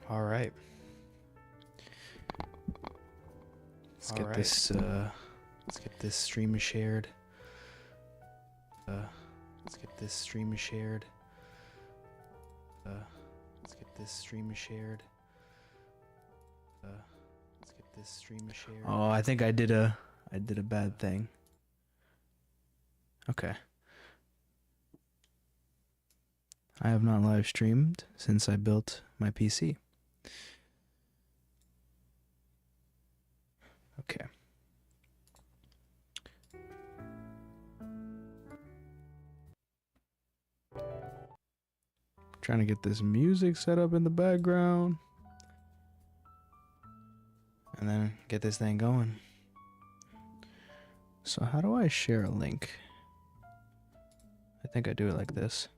All right. Let's get this stream shared. Let's get this stream shared. Let's get this stream shared. Let's get this stream shared. Oh, I think I did a bad thing. Okay. I have not live streamed since I built my PC. Okay. Trying to get this music set up in the background. And then get this thing going. So how do I share a link? I think I do it like this.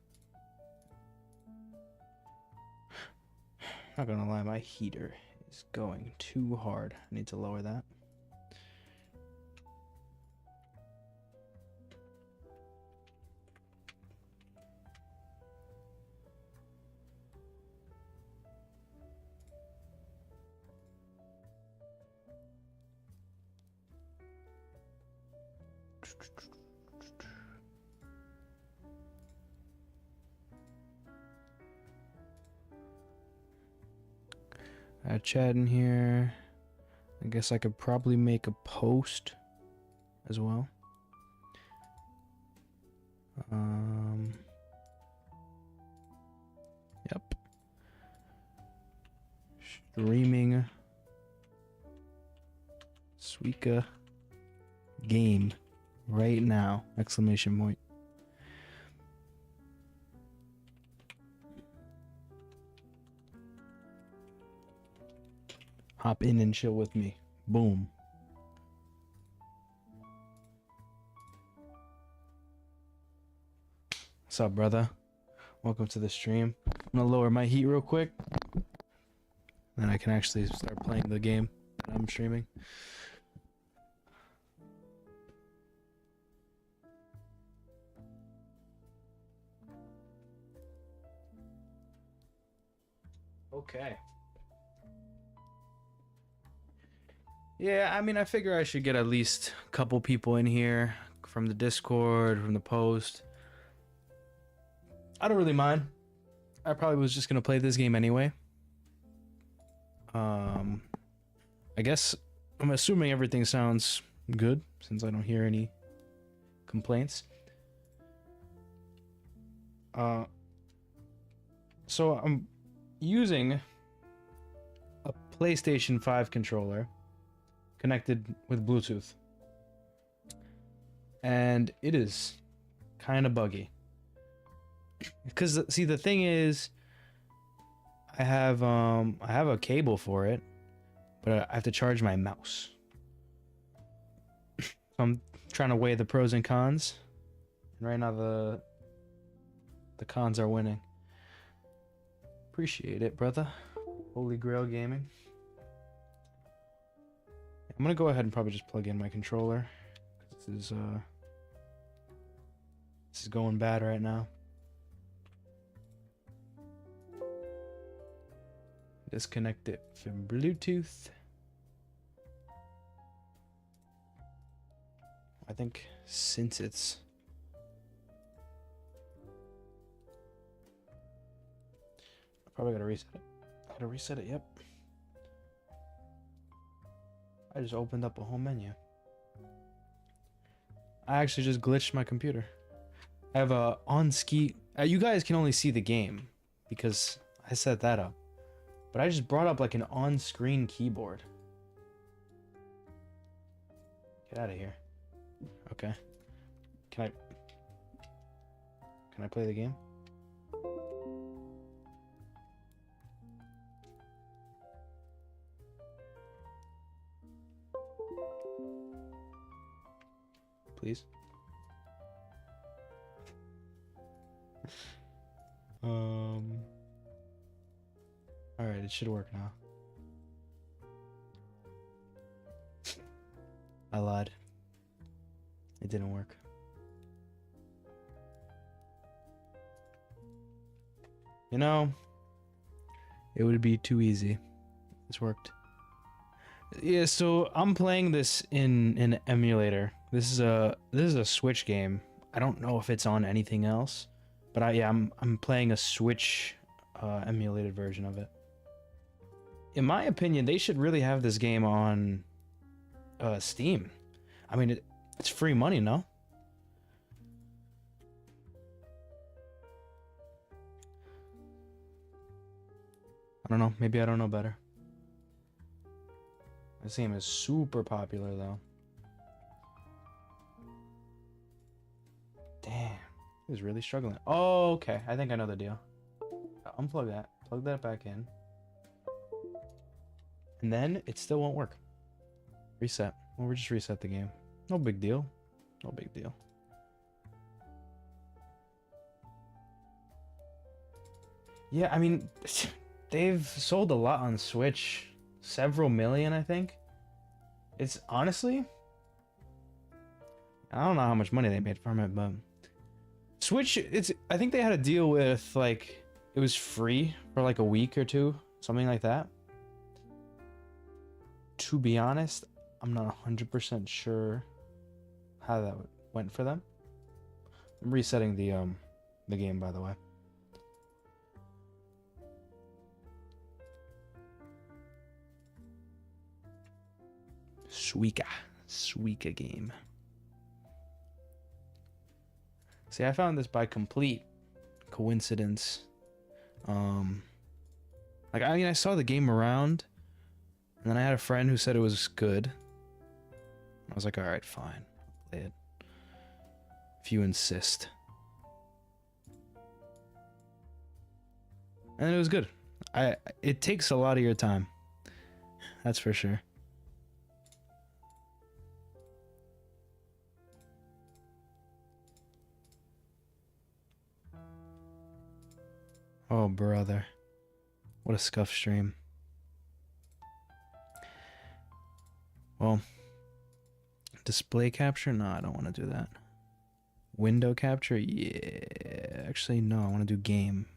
Not gonna lie, my heater is going too hard. I need to lower that. I had chat in here. I guess I could probably make a post as well. Yep. Streaming Suika game right now! Exclamation point. Hop in and chill with me. Boom. What's up, brother? Welcome to the stream. I'm gonna lower my heat real quick. Then I can actually start playing the game that I'm streaming. Okay. Yeah, I mean, I figure I should get at least a couple people in here from the Discord, from the post. I don't really mind. I probably was just gonna play this game anyway. I guess I'm assuming everything sounds good since I don't hear any complaints. So I'm using a PlayStation 5 controller connected with Bluetooth, and it is kind of buggy. Because see, the thing is, I have a cable for it, but I have to charge my mouse. So I'm trying to weigh the pros and cons, and right now the cons are winning. Appreciate it, brother. Holy Grail Gaming. I'm gonna go ahead and probably just plug in my controller. This is going bad right now. Disconnect it from Bluetooth. I think since it's I probably gotta reset it. Gotta reset it, yep. I just opened up a whole menu. I actually just glitched my computer. I have a on-ski. You guys can only see the game because I set that up. But I just brought up like an on-screen keyboard. Get out of here. Okay. Can I play the game? Please. Alright, it should work now. I lied. It didn't work. You know, It would be too easy. This worked. Yeah, so I'm playing this in an emulator. This is a Switch game. I don't know if it's on anything else, but I'm playing a Switch emulated version of it. In my opinion, they should really have this game on Steam. I mean, it's free money, no? I don't know. Maybe I don't know better. This game is super popular, though. Damn. He was really struggling. Oh, okay. I think I know the deal. Unplug that. Plug that back in. And then it still won't work. Reset. Well, we'll just reset the game. No big deal. No big deal. Yeah, I mean, they've sold a lot on Switch. Several million, I think. It's honestly, I don't know how much money they made from it, but Switch, I think they had a deal with, like, it was free for like a week or two, something like that. To be honest, I'm not 100% sure how that went for them. I'm resetting the game, by the way. Suika game. See, I found this by complete coincidence. Like, I mean, I saw the game around, and then I had a friend who said it was good. I was like, all right, fine, I'll play it if you insist. And it was good. It takes a lot of your time. That's for sure. Oh, brother. What a scuff stream. Well, display capture? No, I don't want to do that. Window capture? Yeah. Actually, no, I want to do game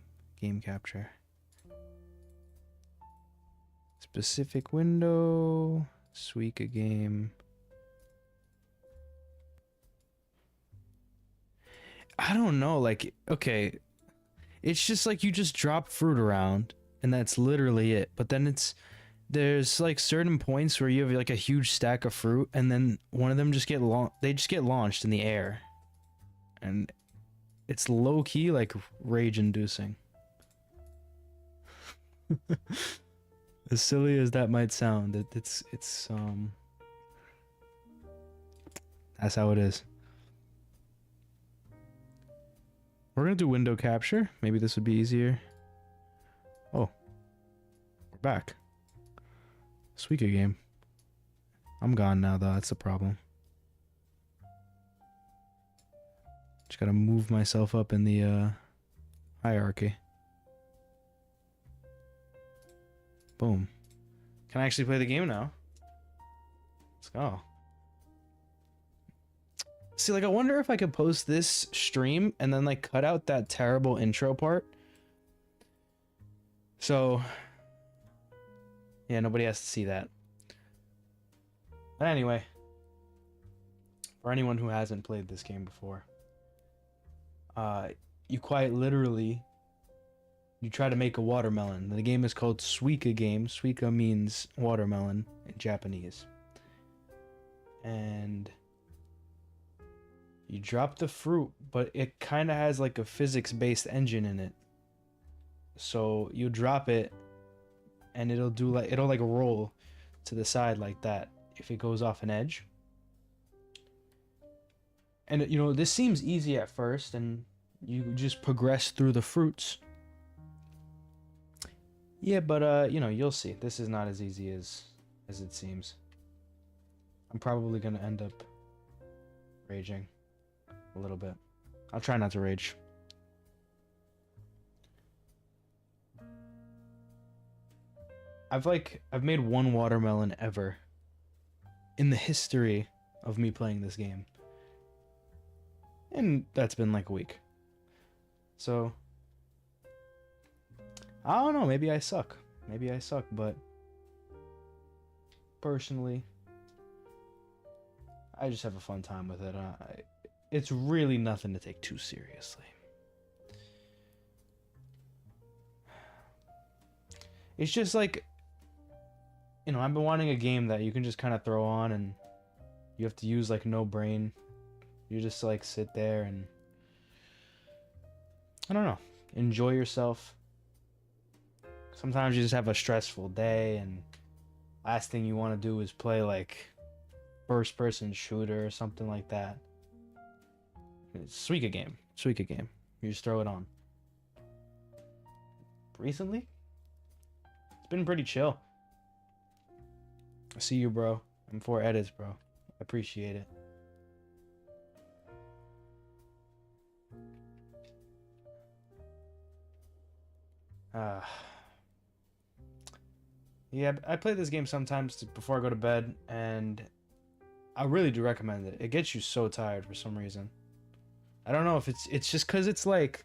capture. Specific window. Suika game. I don't know, like, okay. It's just like you just drop fruit around, and that's literally it. But then there's like certain points where you have like a huge stack of fruit, and then one of them just they just get launched in the air, and it's low key like rage inducing. As silly as that might sound, it's that's how it is. We're gonna do window capture. Maybe this would be easier. Oh, we're back. Suika game. I'm gone now, though. That's the problem. Just gotta move myself up in the hierarchy. Boom. Can I actually play the game now? Let's go. See, like, I wonder if I could post this stream and then, like, cut out that terrible intro part. So, yeah, nobody has to see that. But anyway, for anyone who hasn't played this game before, you quite literally, you try to make a watermelon. The game is called Suika game. Suika means watermelon in Japanese. And you drop the fruit, but it kind of has like a physics-based engine in it. So you drop it, and it'll roll to the side like that if it goes off an edge. And you know, this seems easy at first, and you just progress through the fruits. Yeah, but you know, you'll see. This is not as easy as it seems. I'm probably gonna end up raging a little bit. I'll try not to rage. I've made one watermelon ever in the history of me playing this game. And that's been like a week. So I don't know, maybe I suck. Maybe I suck, but personally, I just have a fun time with it. It's really nothing to take too seriously. It's just like, you know, I've been wanting a game that you can just kind of throw on and you have to use like no brain. You just like sit there and, I don't know, enjoy yourself. Sometimes you just have a stressful day and last thing you want to do is play like first person shooter or something like that. It's Suika game. Suika game. You just throw it on. Recently, it's been pretty chill. I see you, bro. I'm 4 edits, bro. I appreciate it. Yeah, I play this game sometimes before I go to bed, and I really do recommend it. It gets you so tired for some reason. I don't know if it's just because it's like,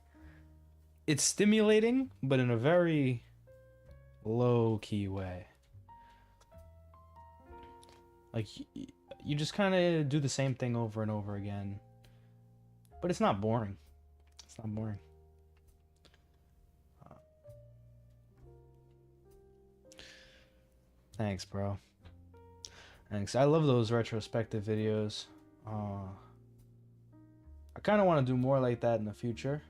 it's stimulating, but in a very low-key way. Like, you just kind of do the same thing over and over again. But it's not boring. It's not boring. Thanks, bro. Thanks. I love those retrospective videos. I kind of want to do more like that in the future.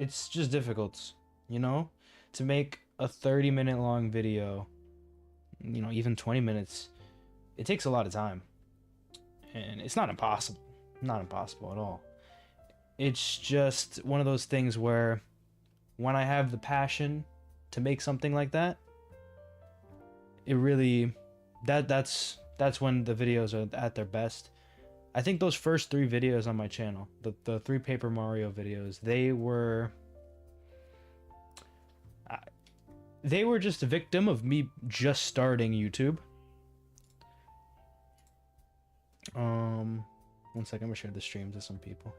It's just difficult, you know? To make a 30-minute long video, you know, even 20 minutes, it takes a lot of time. And it's not impossible. Not impossible at all. It's just one of those things where when I have the passion to make something like that, it really, that's when the videos are at their best. I think those first 3 videos on my channel, the 3 Paper Mario videos, they were just a victim of me just starting YouTube. One second, I'm gonna share the stream to some people.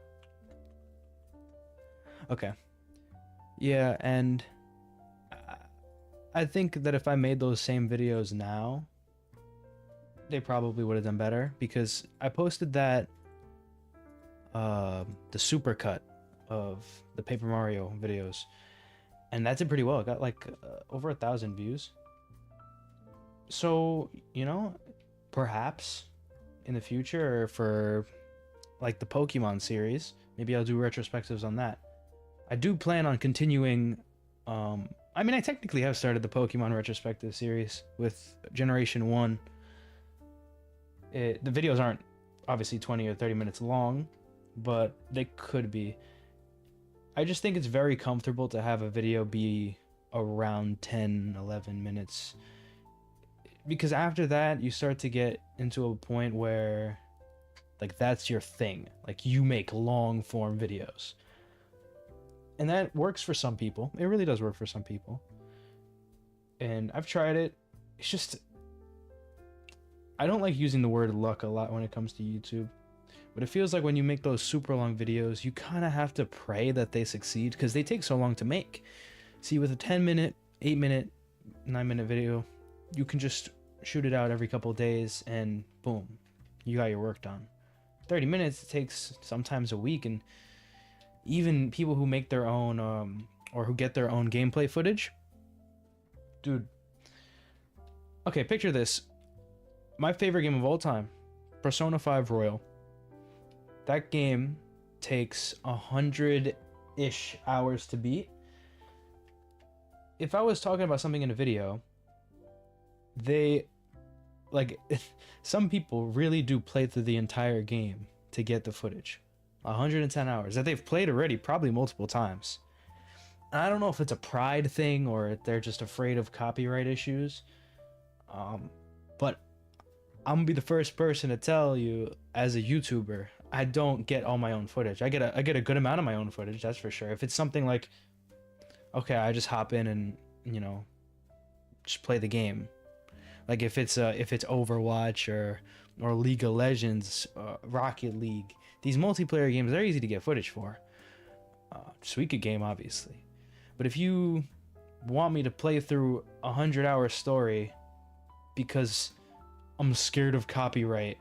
Okay. Yeah, and I think that if I made those same videos now, they probably would have done better, because I posted that the supercut of the Paper Mario videos, and that did pretty well. It got like over 1,000 views. So, you know, perhaps in the future, or for like the Pokemon series, maybe I'll do retrospectives on that. I do plan on continuing. I mean, I technically have started the Pokemon retrospective series with Generation 1. The videos aren't obviously 20 or 30 minutes long, but they could be. I just think it's very comfortable to have a video be around 10, 11 minutes. Because after that, you start to get into a point where, like, that's your thing. Like, you make long form videos. And that works for some people. It really does work for some people. And I've tried it. It's just, I don't like using the word luck a lot when it comes to YouTube. But it feels like when you make those super long videos, you kind of have to pray that they succeed, because they take so long to make. See, with a 10-minute, 8-minute, 9-minute video, you can just shoot it out every couple of days and boom, you got your work done. 30 minutes, it takes sometimes a week, and even people who make their own or who get their own gameplay footage, dude. Okay, picture this. My favorite game of all time, Persona 5 Royal. That game takes 100-ish hours to beat. If I was talking about something in a video, they, like, some people really do play through the entire game to get the footage. 110 hours that they've played already, probably multiple times. And I don't know if it's a pride thing or if they're just afraid of copyright issues. But I'm gonna be the first person to tell you, as a YouTuber, I don't get all my own footage. I get a good amount of my own footage, that's for sure. If it's something like, okay, I just hop in and, you know, just play the game. Like if it's Overwatch or League of Legends, Rocket League, these multiplayer games, they're easy to get footage for. Suika game, obviously. But if you want me to play through a 100-hour story because I'm scared of copyright,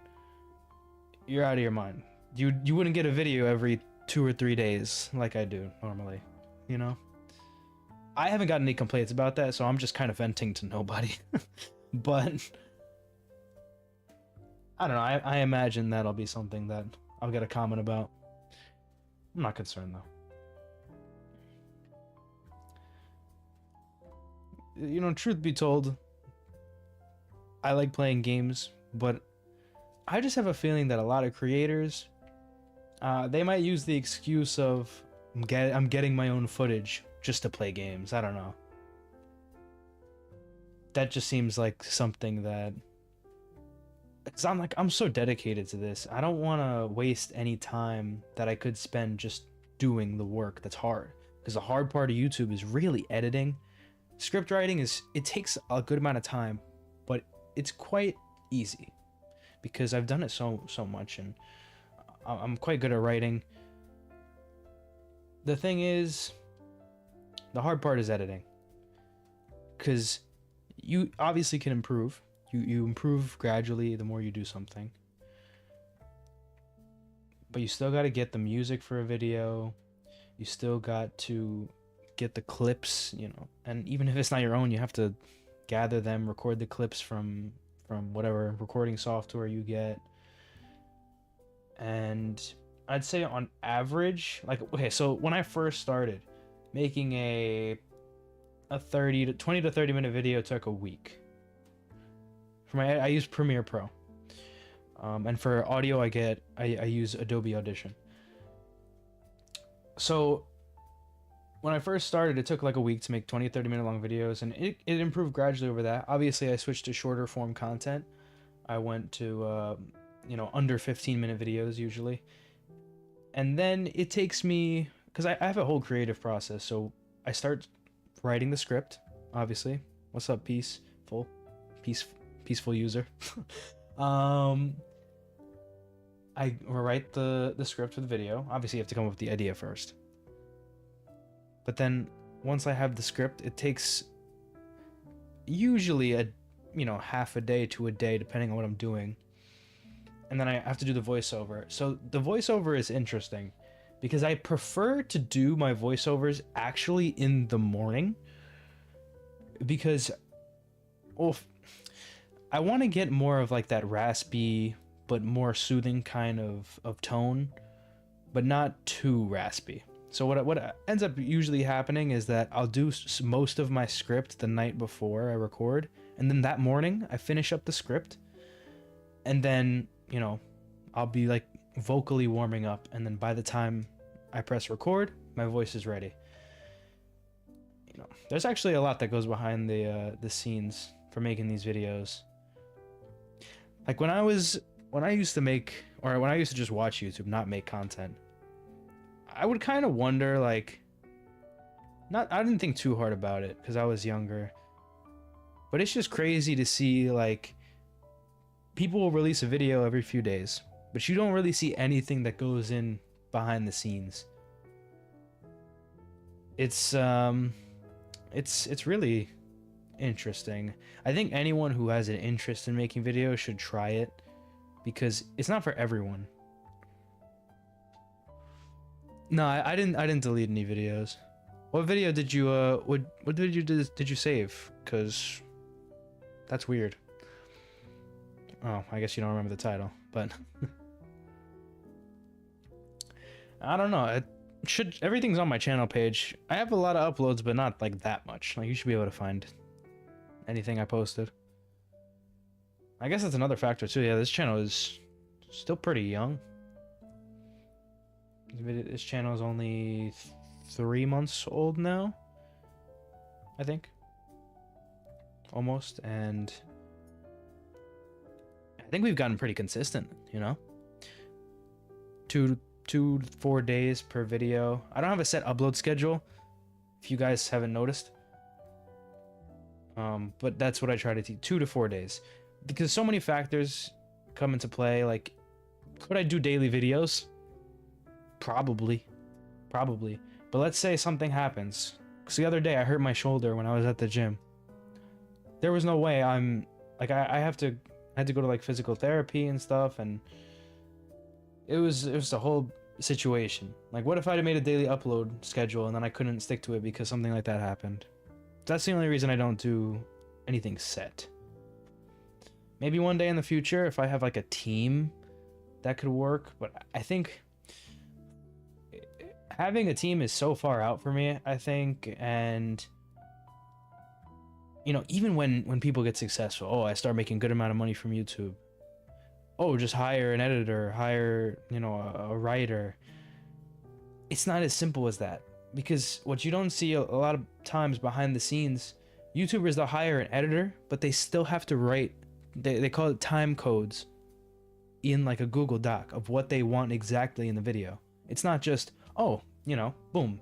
you're out of your mind. You wouldn't get a video every 2 or 3 days like I do normally, you know? I haven't gotten any complaints about that, so I'm just kind of venting to nobody. But I don't know, I imagine that'll be something that I'll get a comment about. I'm not concerned though. You know, truth be told, I like playing games, but I just have a feeling that a lot of creators, they might use the excuse of I'm getting my own footage just to play games. I don't know. That just seems like something that, because I'm so dedicated to this. I don't want to waste any time that I could spend just doing the work that's hard. Because the hard part of YouTube is really editing. Script writing it takes a good amount of time, but it's quite easy because I've done it so much, and I'm quite good at writing. The thing is, the hard part is editing, because you obviously can improve. You improve gradually the more you do something, but you still got to get the music for a video. You still got to get the clips, you know, and even if it's not your own, you have to gather them, record the clips from whatever recording software you get. And I'd say on average, like, okay, so when I first started making a 20 to 30 minute video took a week. I use Premiere Pro, and for audio I use Adobe Audition. So when I first started, it took like a week to make 20 30 minute long videos, and it improved gradually over that. Obviously I switched to shorter form content. I went to you know, under 15-minute videos usually, and then it takes me, because I have a whole creative process. So I start writing the script, obviously. What's up, peaceful user? I write the script for the video. Obviously you have to come up with the idea first, but then once I have the script, it takes usually half a day to a day, depending on what I'm doing. And then I have to do the voiceover. So the voiceover is interesting because I prefer to do my voiceovers actually in the morning, because, well, I want to get more of like that raspy but more soothing kind of tone, but not too raspy. So what ends up usually happening is that I'll do most of my script the night before I record, and then that morning I finish up the script, and then, you know, I'll be like vocally warming up, and then by the time I press record, my voice is ready. You know, there's actually a lot that goes behind the scenes for making these videos. Like when I used to just watch YouTube, not make content, I would kind of wonder, like, I didn't think too hard about it because I was younger, but it's just crazy to see, like, people will release a video every few days, but you don't really see anything that goes in behind the scenes. It's really interesting. I think anyone who has an interest in making videos should try it, because it's not for everyone. No, I didn't delete any videos. What video did you what video did you save? Cause that's weird. Oh, I guess you don't remember the title, but I don't know. Everything's on my channel page. I have a lot of uploads, but not like that much. Like, you should be able to find anything I posted. I guess that's another factor too. Yeah, this channel is still pretty young. This channel is only 3 months old now, I think. Almost. And I think we've gotten pretty consistent, you know? 2 to 4 days per video. I don't have a set upload schedule, if you guys haven't noticed. But that's what I try to do, 2 to 4 days. Because so many factors come into play. Like, could I do daily videos? Probably. But let's say something happens. Because the other day I hurt my shoulder when I was at the gym. There was no way I'm like I had to go to like physical therapy and stuff, and it was a whole situation. Like, what if I'd have made a daily upload schedule and then I couldn't stick to it because something like that happened? That's the only reason I don't do anything set. Maybe one day in the future, if I have like a team, that could work. But I think having a team is so far out for me, I think. And you know, even when people get successful, oh, I start making good amount of money from YouTube. Oh, just hire an editor, hire, you know, a writer. It's not as simple as that, because what you don't see a lot of times behind the scenes, YouTubers, they'll hire an editor, but they still have to write, they call it time codes in like a Google Doc of what they want exactly in the video. It's not just, oh, you know, boom,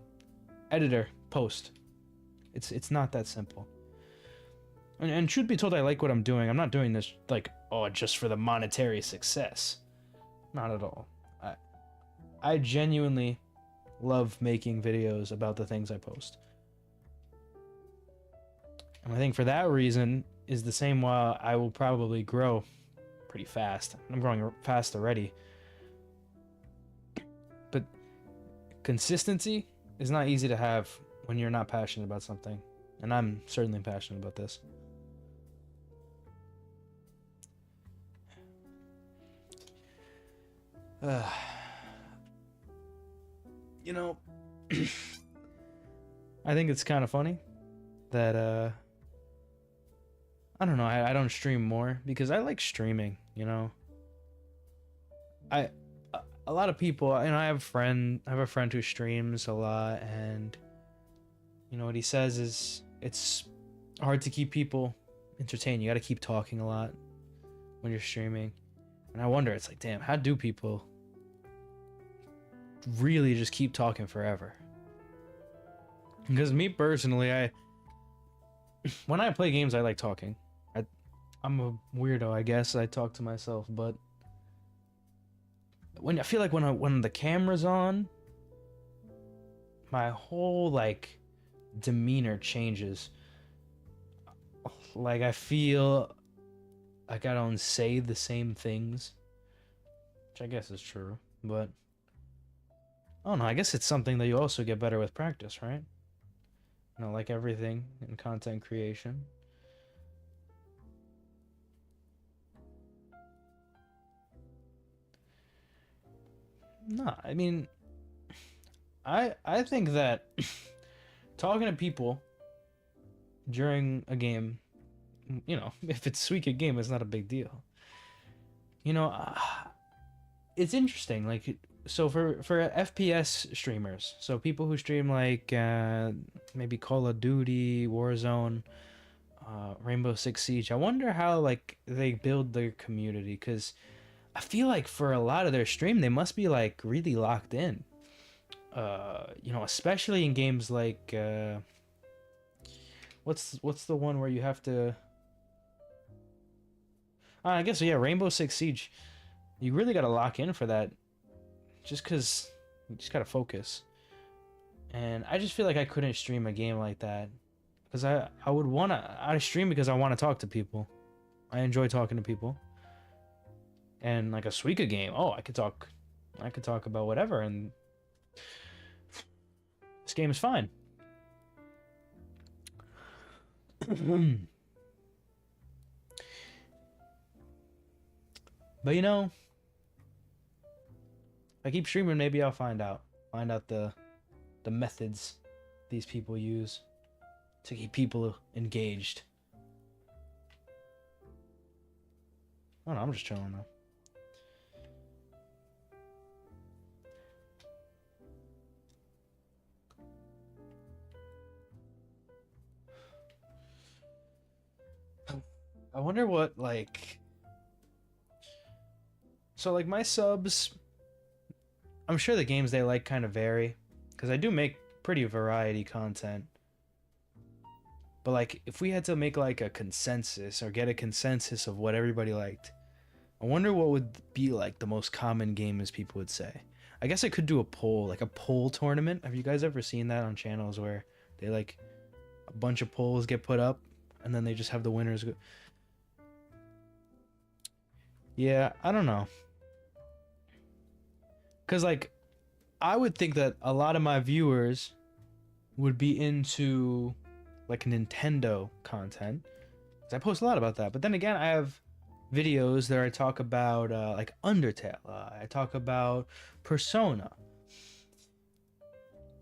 editor, post. It's not that simple. And truth be told, I like what I'm doing. I'm not doing this like, oh, just for the monetary success. Not at all. I genuinely love making videos about the things I post. And I think for that reason is the same why I will probably grow pretty fast. I'm growing fast already. But consistency is not easy to have when you're not passionate about something. And I'm certainly passionate about this. You know, I think it's kind of funny that I don't know, I don't stream more because I like streaming, you know. A lot of people, you know, I have a friend who streams a lot, and you know what he says is it's hard to keep people entertained. You got to keep talking a lot when you're streaming. And I wonder, it's like, damn, how do people really just keep talking forever? Because me personally, when I play games, I like talking. I'm a weirdo, I guess. I talk to myself, but when I feel like when the camera's on, my whole like demeanor changes. Like, I feel like I don't say the same things, which I guess is true, but I don't know, I guess it's something that you also get better with practice, right? You know, like everything in content creation. No, I mean, I think that talking to people during a game, you know, if it's Suika game, it's not a big deal. You know, it's interesting. Like, so for FPS streamers, so people who stream like maybe Call of Duty, Warzone, Rainbow Six Siege, I wonder how like they build their community, because I feel like for a lot of their stream, they must be like really locked in. You know, especially in games like what's the one where you have to? I guess, yeah, Rainbow Six Siege. You really gotta lock in for that, just cause you just gotta focus. And I just feel like I couldn't stream a game like that, because I stream because I want to talk to people. I enjoy talking to people. And like a Suika game, oh, I could talk about whatever, and this game is fine. But you know, if I keep streaming, maybe I'll find out the methods these people use to keep people engaged. I don't know, I'm just chilling though. I wonder what, like, so like my subs, I'm sure the games they like kind of vary, because I do make pretty variety content. But like, if we had to make like a consensus or get a consensus of what everybody liked, I wonder what would be like the most common game, as people would say. I guess I could do a poll, like a poll tournament. Have you guys ever seen that on channels where They like a bunch of polls get put up, and then they just have the winners go. Yeah, I don't know. Cause like I would think that a lot of my viewers would be into like Nintendo content. 'Cause I post a lot about that. But then again, I have videos that I talk about like Undertale. I talk about Persona.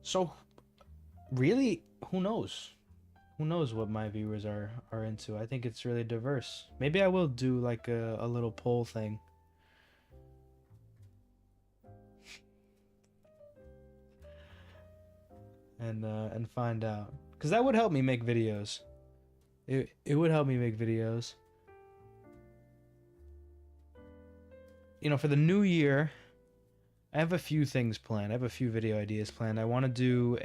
So really, who knows? Who knows what my viewers are into? I think it's really diverse. Maybe I will do like a little poll thing. And find out, because that would help me make videos. It would help me make videos. You know, for the new year, I have a few things planned. I have a few video ideas planned. I want to do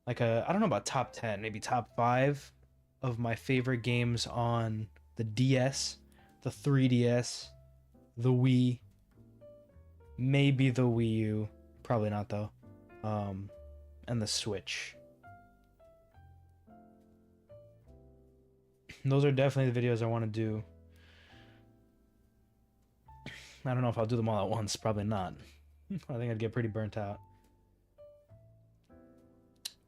I don't know about top 10, maybe top 5 of my favorite games on the DS, the 3DS, the Wii, maybe the Wii U, probably not though, and the Switch. Those are definitely the videos I want to do. I don't know if I'll do them all at once, probably not. I think I'd get pretty burnt out.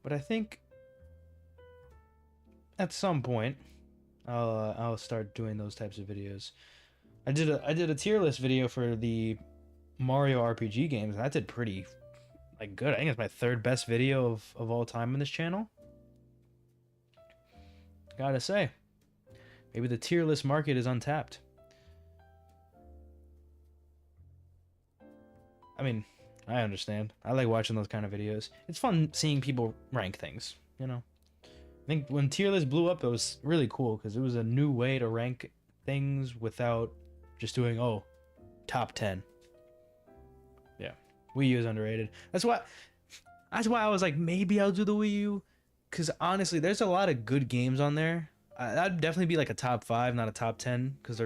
But I think at some point I'll start doing those types of videos. I did a tier list video for the Mario RPG games, and that did pretty like good. I think it's my 3rd best video of all time on this channel. Gotta say, maybe the tier list market is untapped. I mean, I understand. I like watching those kind of videos. It's fun seeing people rank things, you know? I think when tier list blew up, it was really cool because it was a new way to rank things without just doing, oh, top 10. Yeah, Wii U is underrated. That's why I was like, maybe I'll do the Wii U, because honestly, there's a lot of good games on there. That'd definitely be like a top 5, not a top 10, because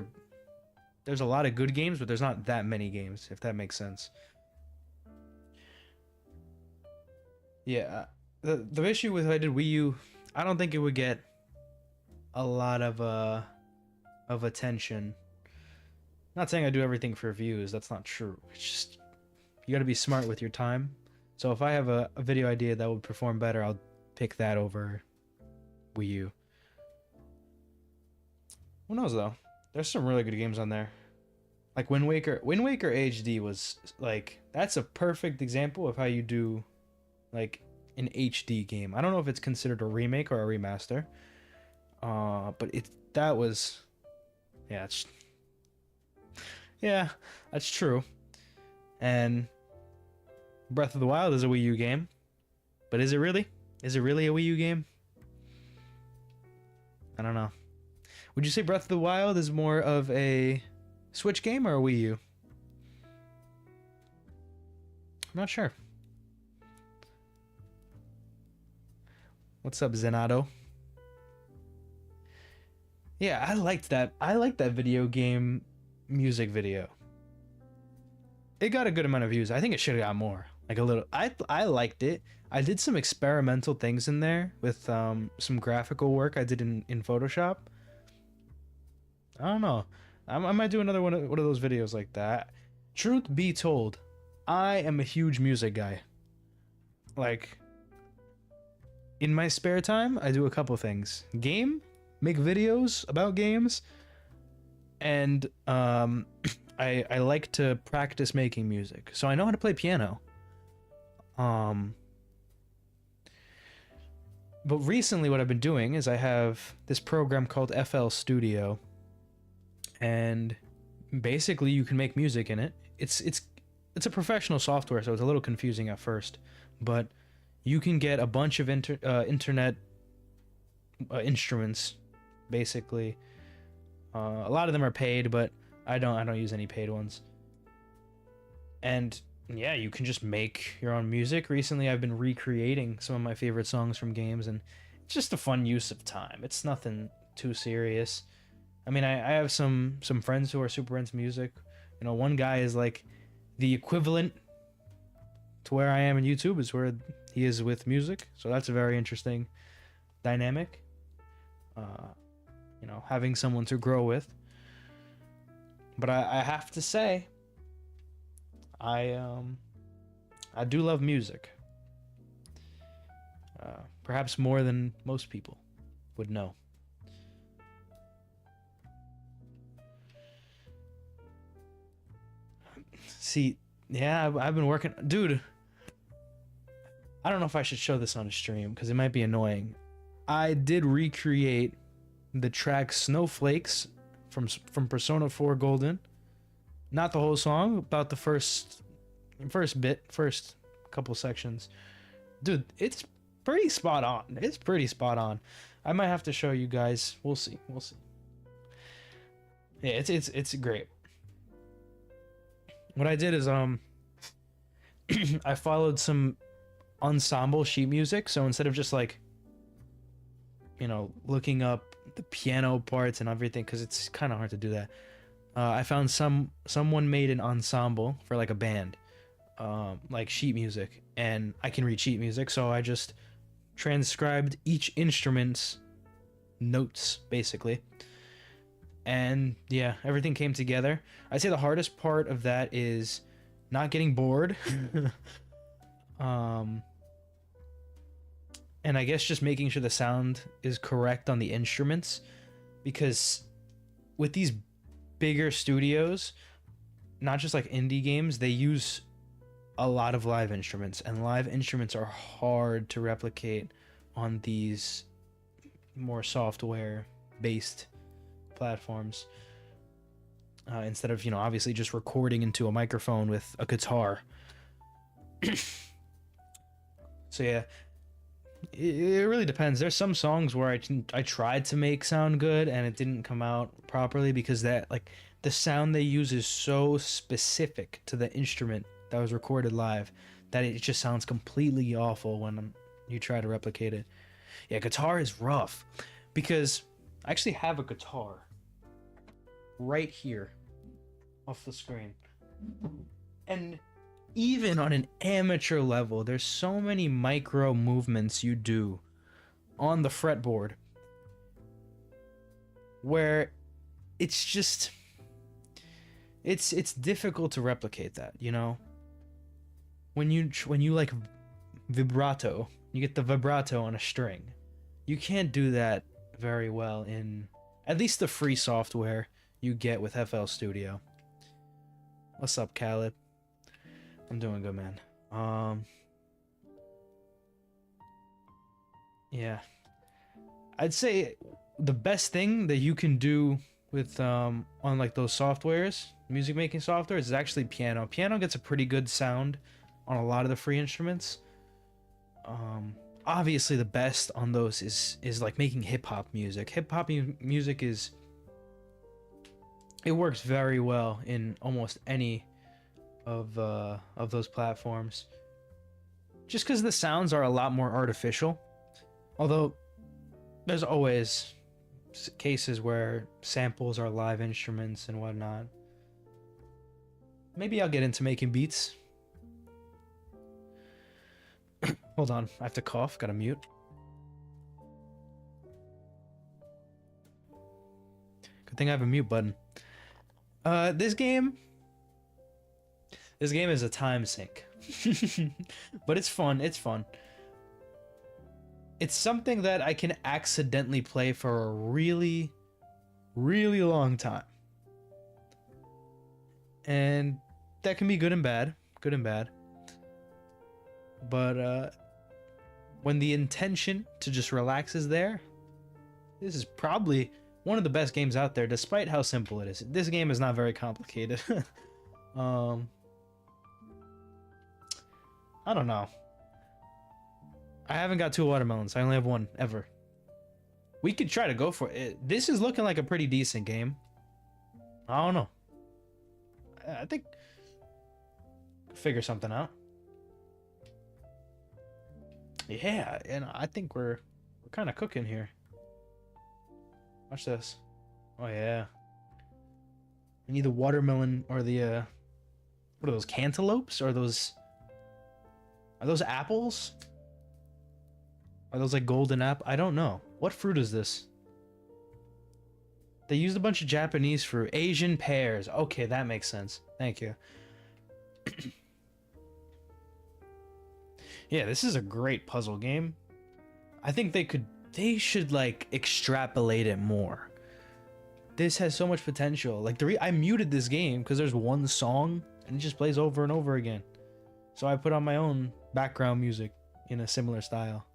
there's a lot of good games, but there's not that many games, if that makes sense. Yeah, the issue with if I did Wii U, I don't think it would get a lot of attention. Not saying I do everything for views, that's not true. It's just you gotta be smart with your time. So if I have a video idea that would perform better, I'll pick that over Wii U. Who knows though? There's some really good games on there. Like Wind Waker HD was like, that's a perfect example of how you do like an HD game. I don't know if it's considered a remake or a remaster. But that was, yeah, that's true. And Breath of the Wild is a Wii U game. But is it really? Is it really a Wii U game? I don't know. Would you say Breath of the Wild is more of a Switch game or a Wii U? I'm not sure. What's up, Zenato? Yeah, I liked that. I liked that video game music video. It got a good amount of views. I think it should have got more. Like a little. I liked it. I did some experimental things in there with some graphical work I did in Photoshop. I don't know. I might do another one of those videos like that. Truth be told, I am a huge music guy. Like, in my spare time, I do a couple things. Make videos about games, and I like to practice making music. So I know how to play piano. But recently what I've been doing is I have this program called FL Studio, and basically you can make music in it. It's a professional software, so it's a little confusing at first, but you can get a bunch of internet instruments, basically. A lot of them are paid, but I don't use any paid ones. And yeah, you can just make your own music. Recently, I've been recreating some of my favorite songs from games, and it's just a fun use of time. It's nothing too serious. I mean, I have some friends who are super into music. You know, one guy is like the equivalent to where I am in YouTube, is where he is with music. So that's a very interesting dynamic. You know, having someone to grow with. But I have to say, I do love music. Perhaps more than most people would know. See, yeah, I've been working, dude. I don't know if I should show this on a stream because it might be annoying. I did recreate the track "Snowflakes" from Persona 4 Golden. Not the whole song, about the first couple sections. Dude, it's pretty spot on. It's pretty spot on. I might have to show you guys. We'll see. We'll see. Yeah, it's great. What I did is I followed some ensemble sheet music, so instead of just like, you know, looking up the piano parts and everything, because it's kind of hard to do that, I found someone made an ensemble for like a band, like sheet music, and I can read sheet music, so I just transcribed each instrument's notes basically. And yeah, everything came together. I'd say the hardest part of that is not getting bored. And I guess just making sure the sound is correct on the instruments, because with these bigger studios, not just like indie games, they use a lot of live instruments, and live instruments are hard to replicate on these more software based platforms, instead of, you know, obviously just recording into a microphone with a guitar. So yeah, it really depends. There's some songs where I tried to make sound good and it didn't come out properly because that, like, the sound they use is so specific to the instrument that was recorded live that it just sounds completely awful when you try to replicate it. Yeah, guitar is rough because I actually have a guitar right here off the screen, and even on an amateur level, there's so many micro movements you do on the fretboard where it's just it's difficult to replicate that, you know. When you like vibrato, you get the vibrato on a string. You can't do that very well in at least the free software you get with FL Studio. What's up, Khaled? I'm doing good, man. Yeah. I'd say the best thing that you can do with on like those softwares, music making software, is actually piano. Piano gets a pretty good sound on a lot of the free instruments. Obviously the best on those is like making hip-hop music. Hip-hop music it works very well in almost any of those platforms, just because the sounds are a lot more artificial. Although there's always cases where samples are live instruments and whatnot. Maybe I'll get into making beats. Hold on, I have to cough, gotta mute. Good thing I have a mute button. This game is a time sink. But it's fun, it's fun. It's something that I can accidentally play for a really, really long time. And that can be good and bad. Good and bad. But when the intention to just relax is there, this is probably one of the best games out there, despite how simple it is. This game is not very complicated. I don't know. I haven't got 2 watermelons. I only have 1 ever. We could try to go for it. This is looking like a pretty decent game. I don't know. I think figure something out. Yeah, and I think we're kind of cooking here. Watch this. Oh yeah. We need the watermelon or the what are those, cantaloupes? Or are those apples? Are those like golden apple? I don't know. What fruit is this? They used a bunch of Japanese fruit. Asian pears. Okay, that makes sense. Thank you. Yeah, this is a great puzzle game. I think they should like extrapolate it more. This has so much potential. Like I muted this game because there's one song and it just plays over and over again. So I put on my own background music in a similar style.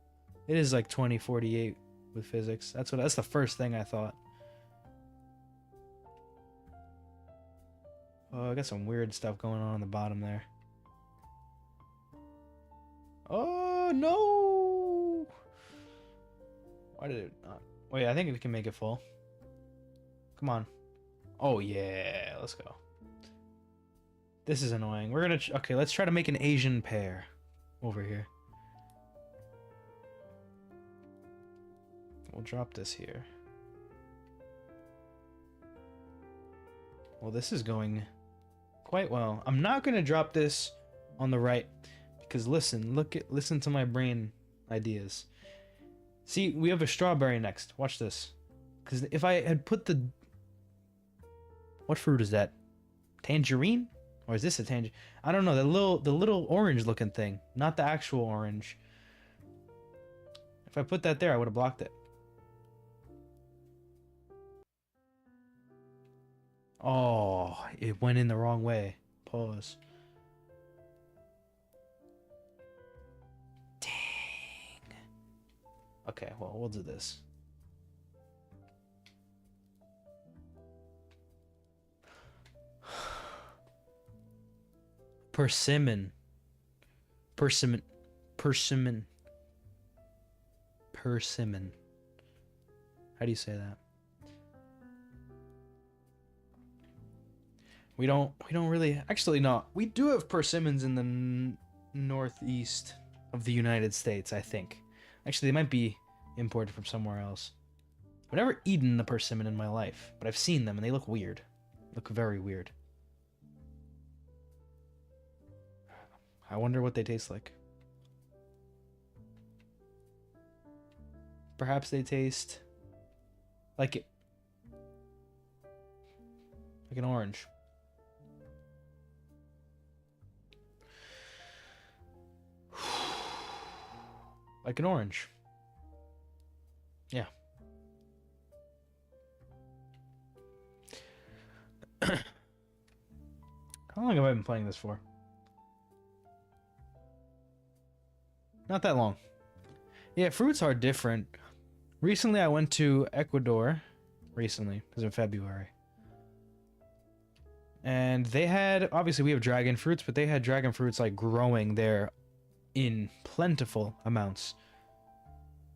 It is like 2048 with physics. That's the first thing I thought. Oh, I got some weird stuff going on the bottom there. Oh no! Why did it not? Wait, I think we can make it full. Come on. Oh yeah, let's go. This is annoying. We're gonna okay. Let's try to make an Asian pear over here. We'll drop this here. Well, this is going quite well. I'm not gonna drop this on the right because listen to my brain ideas. See, we have a strawberry next. Watch this. Because if I had put the... What fruit is that? Tangerine? Or is this a tangerine? I don't know. The little orange looking thing. Not the actual orange. If I put that there, I would have blocked it. Oh, it went in the wrong way. Pause. Dang. Okay, well, we'll do this. Persimmon. Persimmon. Persimmon. Persimmon. How do you say that? We don't really... Actually, no. We do have persimmons in the northeast of the United States, I think. Actually, they might be imported from somewhere else. I've never eaten a persimmon in my life, but I've seen them and they look weird. Look very weird. I wonder what they taste like. Perhaps they taste like it, like an orange. Like an orange. Yeah. How long have I been playing this for? Not that long. Yeah, fruits are different. Recently, I went to Ecuador. Recently, it was in February. And they had, obviously we have dragon fruits, but they had dragon fruits like growing there in plentiful amounts.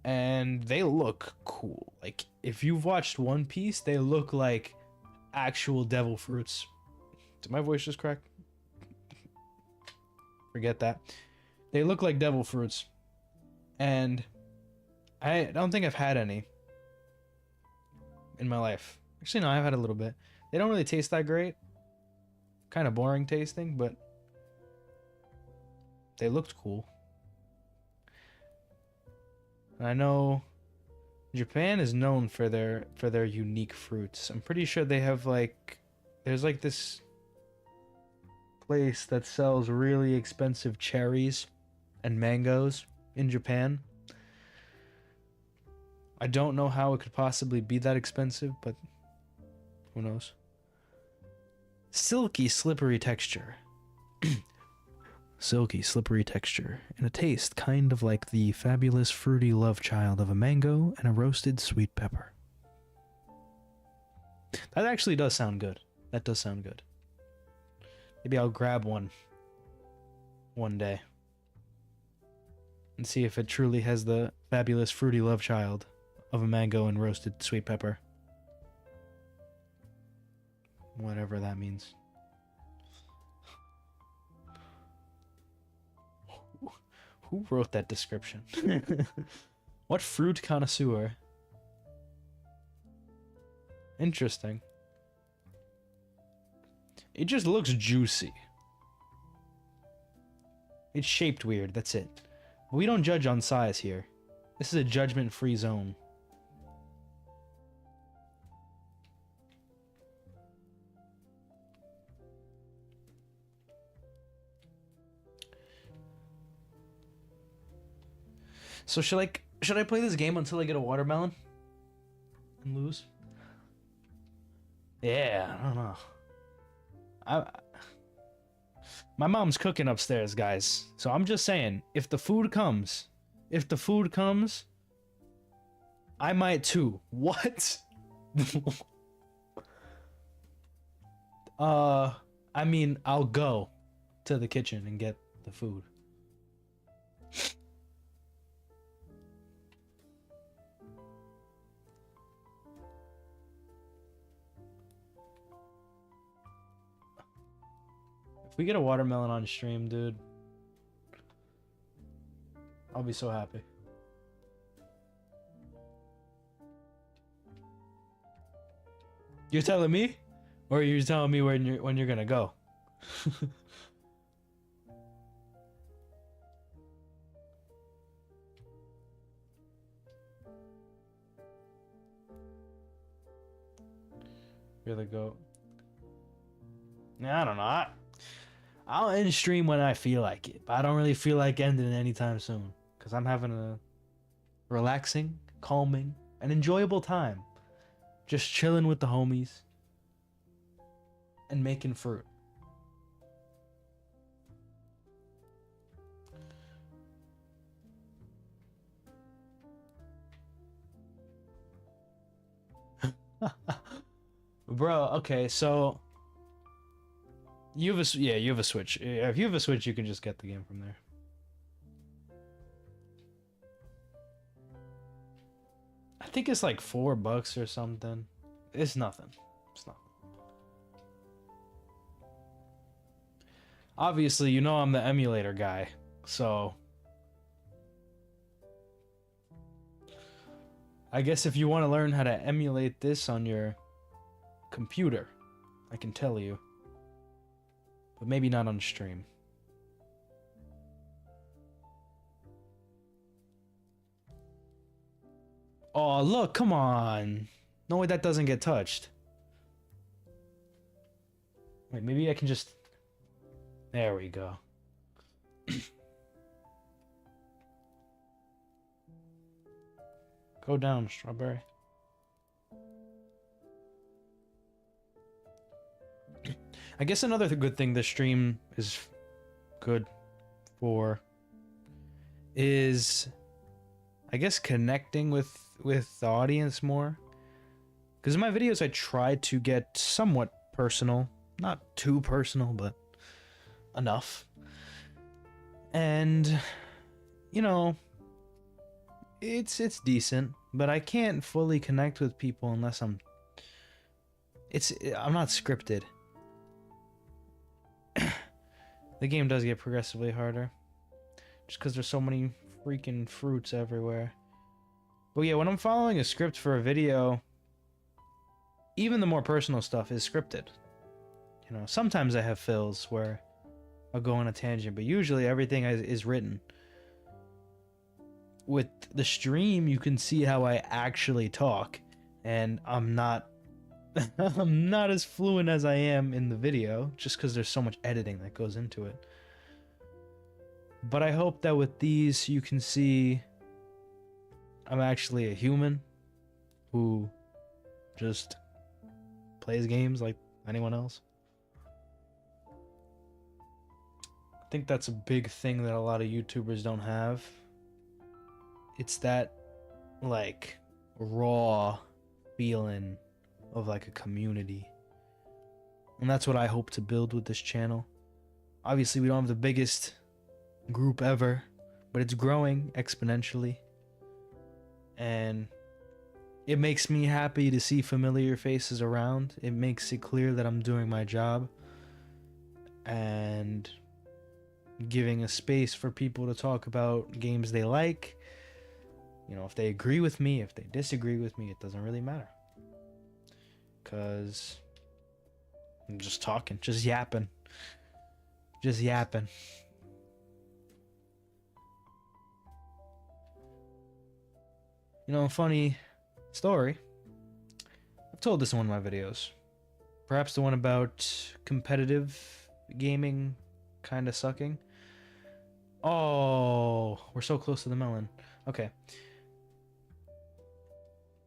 And they look cool. Like, if you've watched One Piece, they look like actual devil fruits. Did my voice just crack? Forget that. They look like devil fruits. And I don't think I've had any in my life. Actually, no, I've had a little bit. They don't really taste that great. Kind of boring tasting, but they looked cool. And I know Japan is known for their unique fruits. I'm pretty sure they have there's like this place that sells really expensive cherries and mangoes in Japan. I don't know how it could possibly be that expensive, but who knows? Silky, slippery texture. Silky, slippery texture, and a taste kind of like the fabulous fruity love child of a mango and a roasted sweet pepper. That actually does sound good. That does sound good. Maybe I'll grab one day and see if it truly has the fabulous fruity love child of a mango and roasted sweet pepper. Whatever that means. Who wrote that description? What fruit connoisseur? Interesting. It just looks juicy. It's shaped weird, that's it. We don't judge on size here. This is a judgment-free zone. So should I play this game until I get a watermelon and lose? Yeah, I don't know. My mom's cooking upstairs, guys. So I'm just saying, if the food comes, I might too. What? I mean, I'll go to the kitchen and get the food. If we get a watermelon on stream, dude, I'll be so happy. You're telling me? Or you're telling me when you're gonna go? You're the goat. I don't know. I'll end stream when I feel like it, but I don't really feel like ending anytime soon because I'm having a relaxing, calming, and enjoyable time. Just chilling with the homies and making fruit. Bro, okay, so you have a Switch. If you have a Switch, you can just get the game from there. I think it's like $4 or something. It's nothing. It's nothing. Obviously, you know I'm the emulator guy, so I guess if you want to learn how to emulate this on your computer, I can tell you. But maybe not on stream. Oh, look, come on. No way that doesn't get touched. Wait, maybe I can just... There we go. Go down, strawberry. I guess another good thing this stream is good for is, I guess, connecting with the audience more. Because in my videos, I try to get somewhat personal. Not too personal, but enough. And, you know, it's decent, but I can't fully connect with people unless I'm not scripted. The game does get progressively harder just because there's so many freaking fruits everywhere. But yeah, when I'm following a script for a video, even the more personal stuff is scripted. You know, sometimes I have fills where I'll go on a tangent, but usually everything is written. With the stream, you can see how I actually talk, and I'm not I'm not as fluent as I am in the video, just because there's so much editing that goes into it. But I hope that with these, you can see I'm actually a human who just plays games like anyone else. I think that's a big thing that a lot of YouTubers don't have. It's that, like, raw feeling of like a community, and that's what I hope to build with this channel. Obviously we don't have the biggest group ever, but it's growing exponentially, and it makes me happy to see familiar faces around. It makes it clear that I'm doing my job and giving a space for people to talk about games they like. You know, if they agree with me, if they disagree with me, it doesn't really matter. Because I'm just talking, just yapping. Just yapping. You know, funny story. I've told this in one of my videos. Perhaps the one about competitive gaming kind of sucking. Oh, we're so close to the melon. Okay.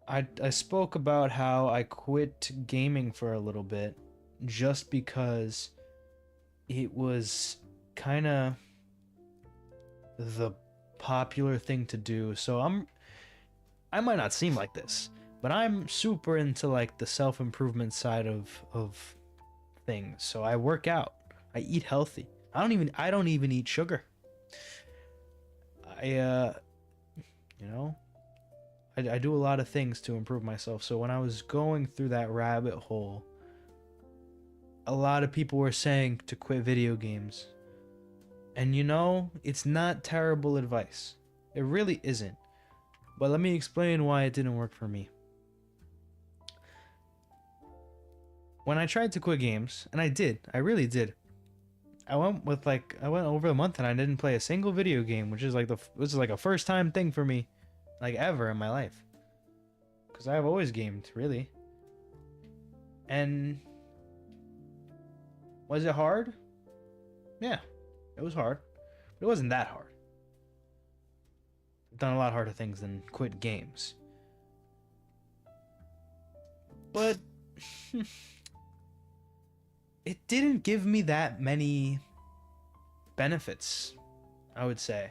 I spoke about how I quit gaming for a little bit just because it was kind of the popular thing to do. So I might not seem like this, but I'm super into like the self-improvement side of things. So I work out. I eat healthy. I don't even eat sugar. You know, I do a lot of things to improve myself. So when I was going through that rabbit hole, a lot of people were saying to quit video games. And you know, it's not terrible advice. It really isn't. But let me explain why it didn't work for me. When I tried to quit games, and I really did. I went over a month and I didn't play a single video game, which is like a first time thing for me, like ever in my life. Cause I've always gamed, really. And was it hard? Yeah, it was hard. But it wasn't that hard. I've done a lot harder things than quit games. But it didn't give me that many benefits, I would say.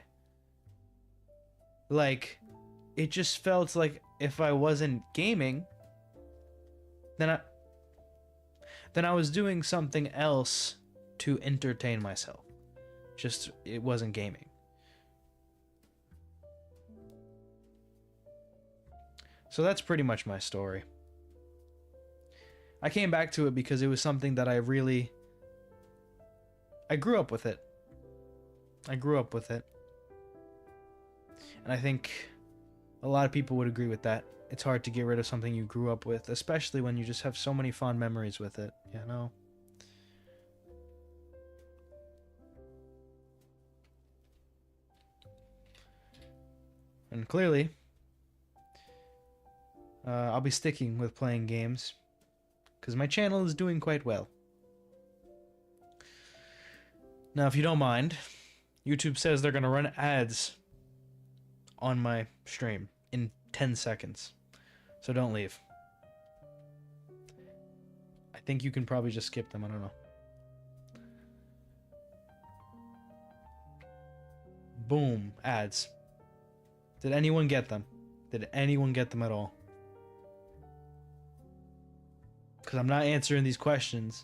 Like, it just felt like if I wasn't gaming, then I was doing something else to entertain myself. Just it wasn't gaming. So that's pretty much my story. I came back to it because it was something that I grew up with it. I grew up with it. And I think a lot of people would agree with that. It's hard to get rid of something you grew up with, especially when you just have so many fond memories with it, you know? And clearly, I'll be sticking with playing games because my channel is doing quite well. Now, if you don't mind, YouTube says they're going to run ads on my stream in 10 seconds. So don't leave. I think you can probably just skip them. I don't know. Boom. Ads. Did anyone get them? Did anyone get them at all? Because I'm not answering these questions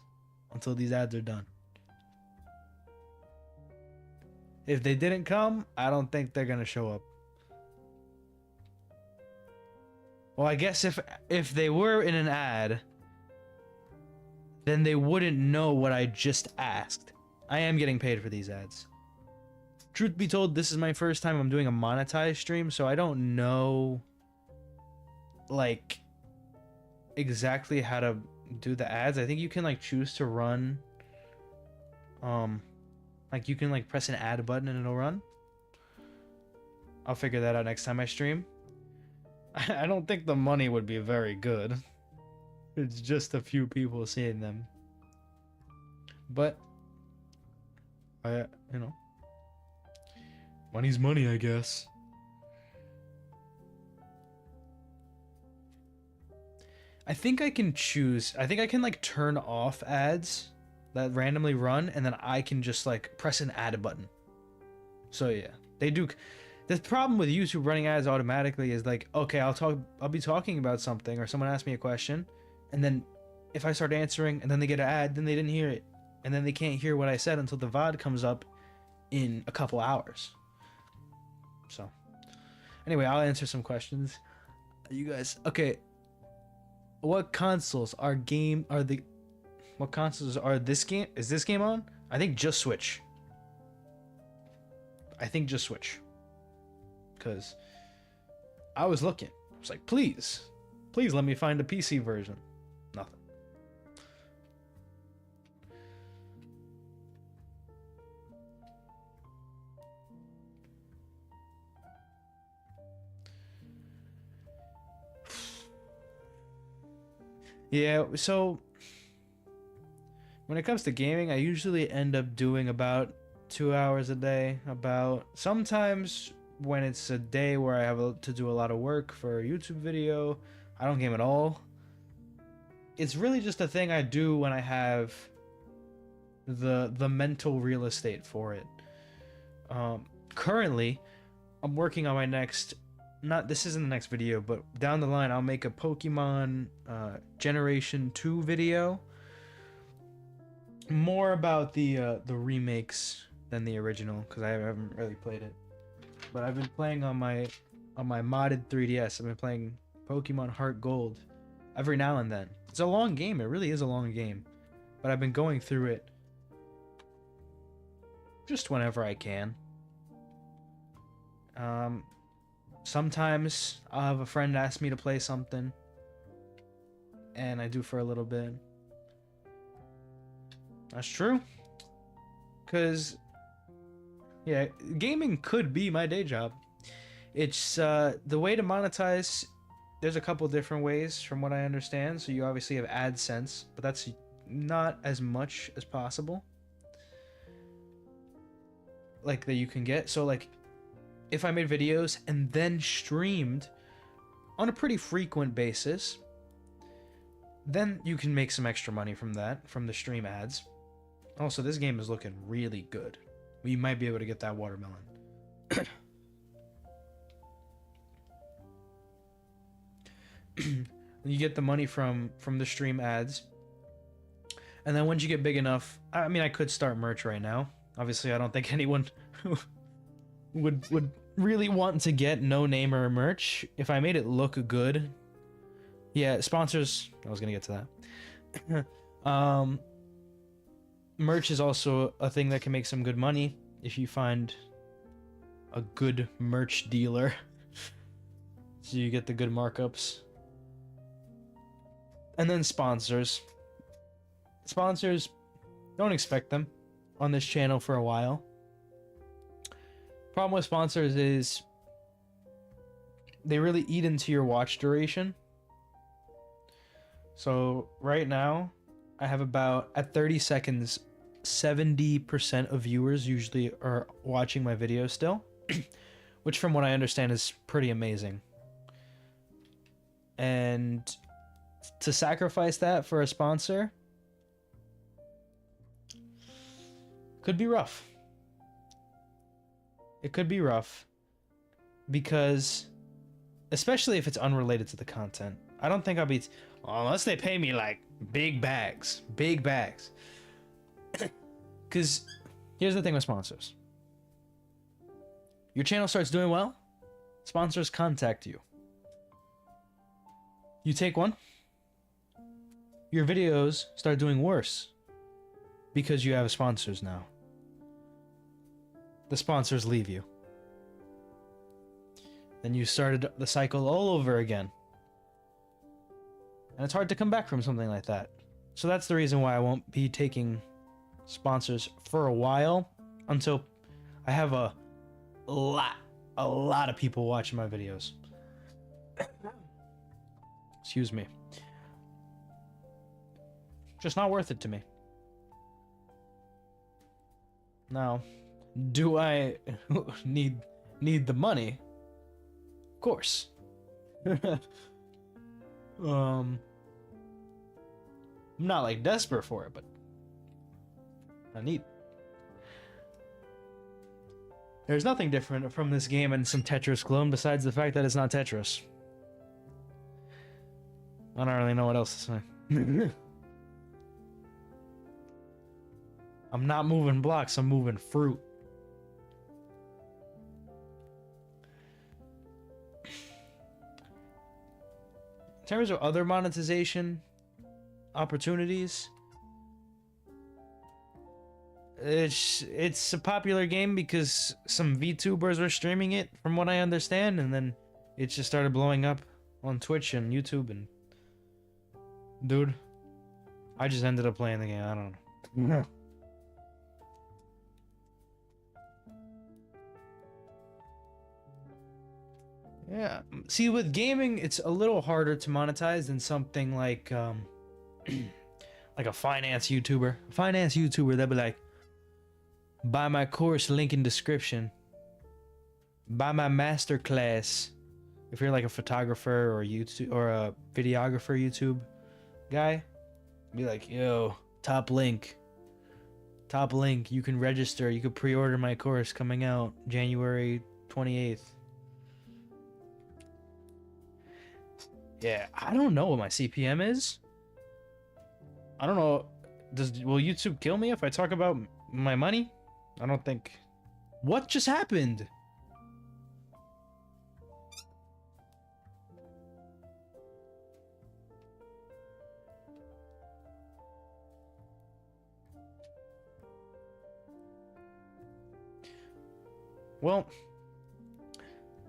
until these ads are done. If they didn't come, I don't think they're going to show up. Well, I guess if they were in an ad, then they wouldn't know what I just asked. I am getting paid for these ads. Truth be told, this is my first time I'm doing a monetized stream, so I don't know, like, exactly how to do the ads. I think you can, like, choose to run, like, you can, like, press an ad button and it'll run. I'll figure that out next time I stream. I don't think the money would be very good. It's just a few people seeing them. But, you know, money's money, I guess. I think I can choose. I think I can, like, turn off ads that randomly run, and then I can just, like, press an ad button. So, yeah. They do. The problem with YouTube running ads automatically is, like, okay, I'll be talking about something, or someone asks me a question, and then if I start answering, and then they get an ad, then they didn't hear it. And then they can't hear what I said until the VOD comes up in a couple hours. So, anyway, I'll answer some questions. You guys, okay. What consoles are this game? Is this game on? I think just Switch. Because I was looking. I was like, please let me find a PC version. Nothing. Yeah, so when it comes to gaming, I usually end up doing about 2 hours a day. About sometimes when it's a day where I have to do a lot of work for a YouTube video, I don't game at all. It's really just a thing I do when I have the mental real estate for it. Currently, I'm working on my next. Not this isn't the next video, but down the line I'll make a Pokemon Generation 2 video. More about the remakes than the original because I haven't really played it. But I've been playing on my modded 3DS. I've been playing Pokemon Heart Gold every now and then. It's a long game. It really is a long game. But I've been going through it just whenever I can. Sometimes I'll have a friend ask me to play something, and I do for a little bit. That's true. Cause yeah, gaming could be my day job. It's the way to monetize. There's a couple different ways from what I understand. So you obviously have AdSense, but that's not as much as possible. Like that you can get. So like if I made videos and then streamed on a pretty frequent basis, then you can make some extra money from that, from the stream ads. Also, this game is looking really good. We might be able to get that watermelon. You get the money from the stream ads. And then once you get big enough, I mean, I could start merch right now. Obviously, I don't think anyone would really want to get no-namer merch. If I made it look good. Yeah, sponsors. I was going to get to that. Merch is also a thing that can make some good money if you find a good merch dealer. So you get the good markups. And then sponsors. Sponsors, don't expect them on this channel for a while. Problem with sponsors is they really eat into your watch duration. So right now, I have about, at 30 seconds, 70% of viewers usually are watching my videos still, which from what I understand is pretty amazing. And to sacrifice that for a sponsor could be rough. It could be rough because, especially if it's unrelated to the content, I don't think I'll be, unless they pay me like big bags. Because here's the thing with sponsors. Your channel starts doing well, sponsors contact you. You take one, your videos start doing worse because you have sponsors now. The sponsors leave you. Then you started the cycle all over again. And it's hard to come back from something like that. So that's the reason why I won't be taking sponsors for a while until I have a lot of people watching my videos. Excuse me. Just not worth it to me. Now, do I need the money? Of course. I'm not like desperate for it, but I need. There's nothing different from this game and some Tetris clone besides the fact that it's not Tetris. I don't really know what else to say. I'm not moving blocks, I'm moving fruit. In terms of other monetization opportunities, it's a popular game because some VTubers were streaming it, from what I understand, and then it just started blowing up on Twitch and YouTube, and dude, I just ended up playing the game. I don't know. Yeah. See, with gaming, it's a little harder to monetize than something like like a finance YouTuber that'd be like, buy my course, link in description. Buy my master class. If you're like a photographer or YouTube or a videographer YouTube guy, be like, yo, top link. Top link. You can register. You could pre-order my course coming out January 28th. Yeah, I don't know what my CPM is. I don't know. Will YouTube kill me if I talk about my money? I don't think. What just happened? Well,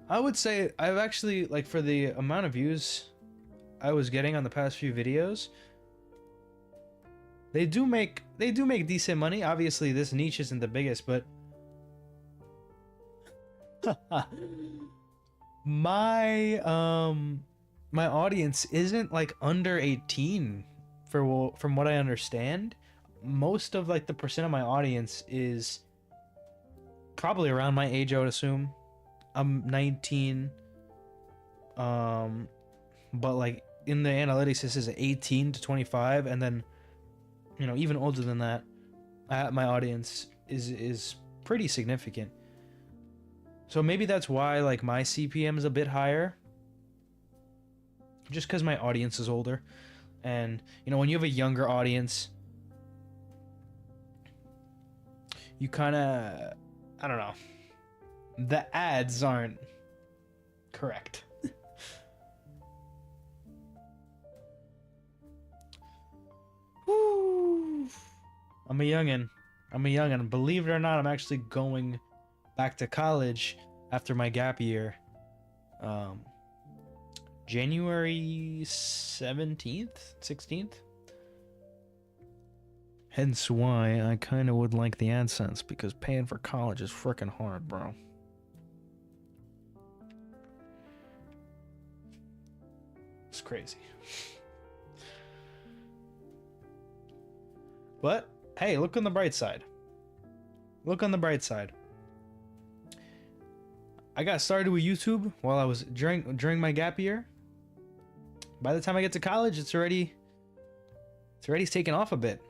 I would say I've actually, like, for the amount of views I was getting on the past few videos, they do make decent money. Obviously, this niche isn't the biggest, but my my audience isn't like under 18 from what I understand. Most of like the percent of my audience is probably around my age, I would assume. I'm 19. But like in the analytics, this is 18 to 25, and then, you know, even older than that. My audience is pretty significant. So maybe that's why like my CPM is a bit higher. Just because my audience is older. And, you know, when you have a younger audience, you kind of, I don't know, the ads aren't correct. Woo. I'm a youngin'. Believe it or not, I'm actually going back to college after my gap year. January 17th, 16th. Hence why I kind of would like the AdSense, because paying for college is freaking hard, bro. It's crazy. But, hey, look on the bright side. Look on the bright side. I got started with YouTube while I was during my gap year. By the time I get to college, it's already taken off a bit.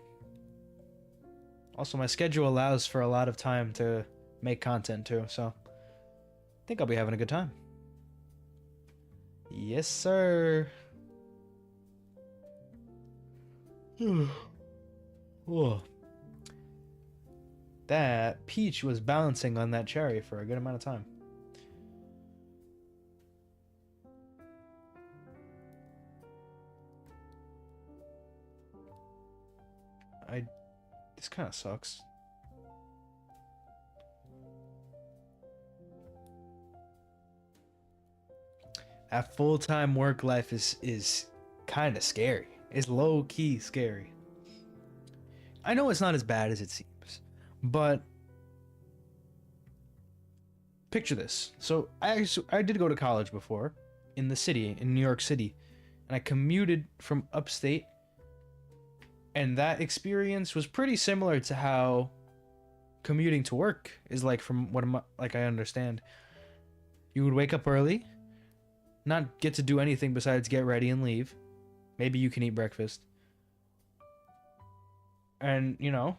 Also, my schedule allows for a lot of time to make content too, so I think I'll be having a good time. Yes, sir. Whoa. That peach was balancing on that cherry for a good amount of time. This kind of sucks. That full-time work life is kind of scary. It's low-key scary. I know it's not as bad as it seems, but picture this. So I did go to college before in the city, in New York City, and I commuted from upstate. And that experience was pretty similar to how commuting to work is like, from what I understand. You would wake up early, not get to do anything besides get ready and leave. Maybe you can eat breakfast. And, you know,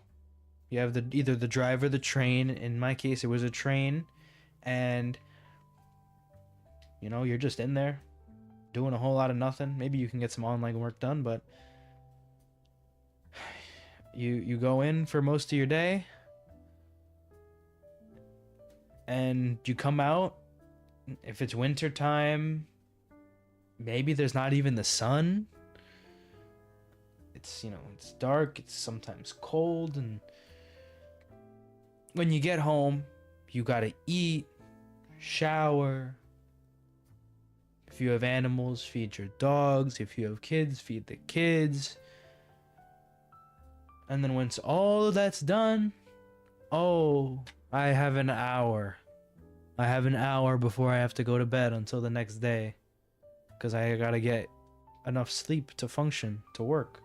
you have either the drive or the train. In my case, it was a train. And, you know, you're just in there doing a whole lot of nothing. Maybe you can get some online work done, but you go in for most of your day, and you come out. If it's winter time, maybe there's not even the sun. It's, you know, it's dark, it's sometimes cold, and when you get home, you gotta eat, shower. If you have animals, feed your dogs. If you have kids, feed the kids. And then once all of that's done, oh, I have an hour. I have an hour before I have to go to bed until the next day, because I gotta get enough sleep to function, to work.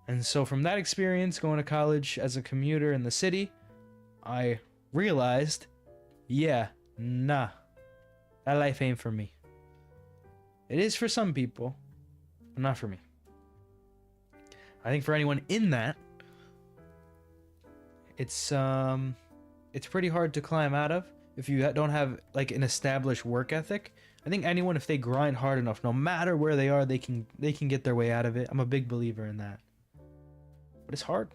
And so from that experience going to college as a commuter in the city, I realized, yeah, nah, that life ain't for me. It is for some people, but not for me. I think for anyone in that, it's pretty hard to climb out of if you don't have like an established work ethic. I think anyone, if they grind hard enough, no matter where they are, they can get their way out of it. I'm a big believer in that. But it's hard.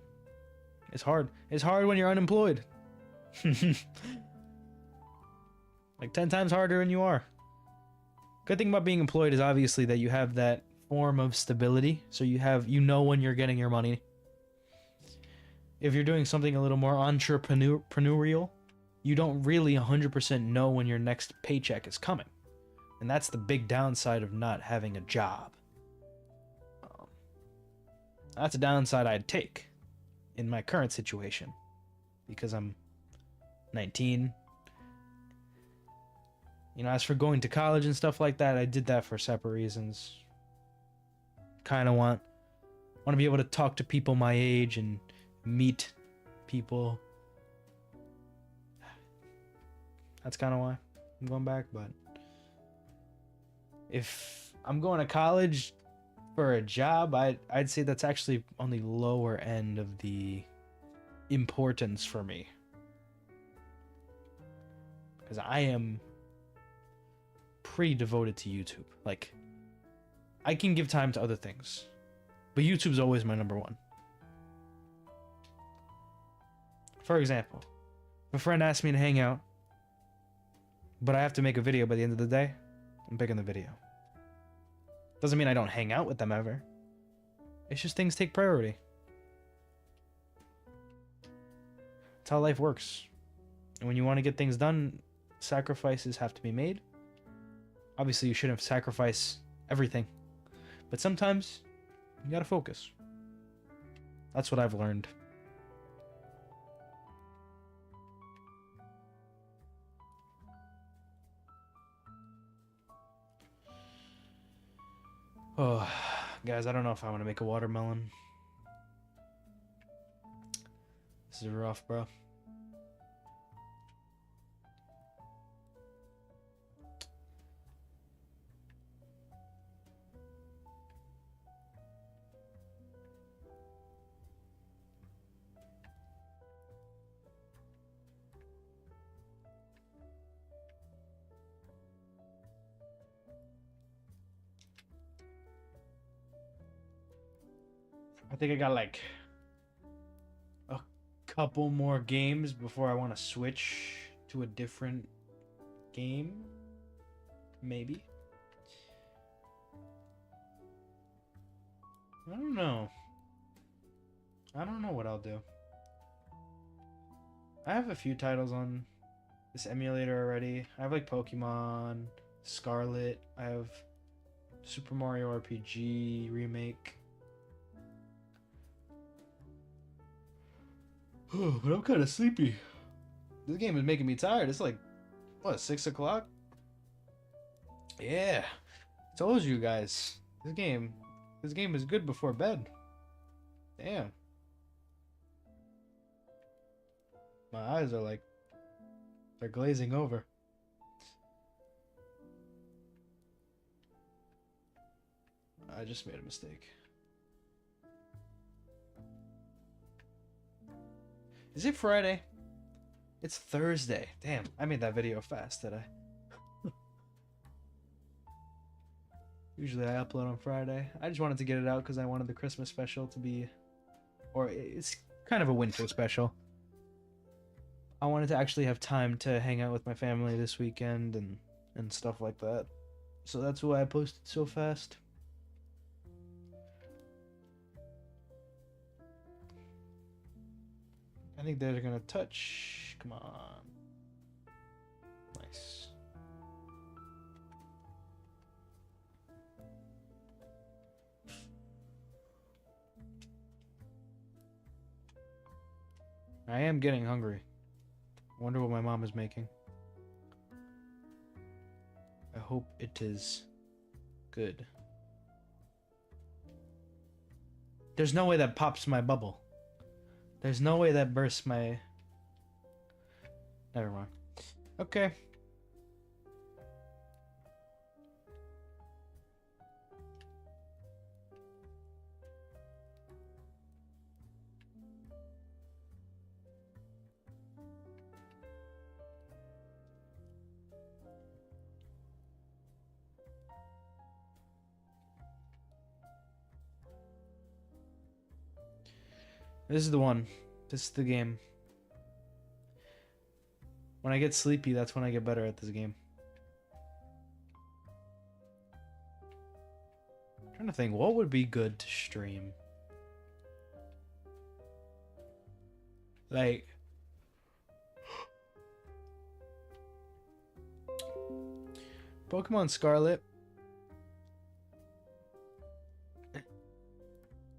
It's hard. It's hard when you're unemployed. Like 10 times harder than you are. Good thing about being employed is obviously that you have that form of stability. So you know when you're getting your money. If you're doing something a little more entrepreneurial, you don't really 100% know when your next paycheck is coming. And that's the big downside of not having a job. That's a downside I'd take in my current situation because I'm 19. You know, as for going to college and stuff like that, I did that for separate reasons. Kind of want to be able to talk to people my age and meet people. That's kind of why I'm going back. But if I'm going to college for a job, I'd say that's actually on the lower end of the importance for me, because I am pretty devoted to YouTube. Like, I can give time to other things, but YouTube's always my number one. For example, if a friend asks me to hang out, but I have to make a video by the end of the day, I'm picking the video. Doesn't mean I don't hang out with them ever. It's just things take priority. That's how life works. And when you want to get things done, sacrifices have to be made. Obviously, you shouldn't sacrifice everything. But sometimes, you gotta focus. That's what I've learned. Oh, guys, I don't know if I want to make a watermelon. This is rough, bro. I think I got like a couple more games before I want to switch to a different game. Maybe. I don't know. I don't know what I'll do. I have a few titles on this emulator already. I have like Pokemon, Scarlet. I have Super Mario RPG Remake. But I'm kind of sleepy. This game is making me tired. It's like, what, 6 o'clock? Yeah. I told you guys. This game is good before bed. Damn. My eyes are like, they're glazing over. I just made a mistake. Is it Friday? It's Thursday. Damn, I made that video fast, did I? Usually I upload on Friday. I just wanted to get it out because I wanted the Christmas special to be... Or it's kind of a winter special. I wanted to actually have time to hang out with my family this weekend and stuff like that. So that's why I posted so fast. I think they're gonna touch. Come on. Nice. I am getting hungry. I wonder what my mom is making. I hope it is good. There's no way that pops my bubble. There's no way that bursts my... Never mind. Okay. This is the one. This is the game. When I get sleepy, that's when I get better at this game. I'm trying to think, what would be good to stream? Like... Pokemon Scarlet.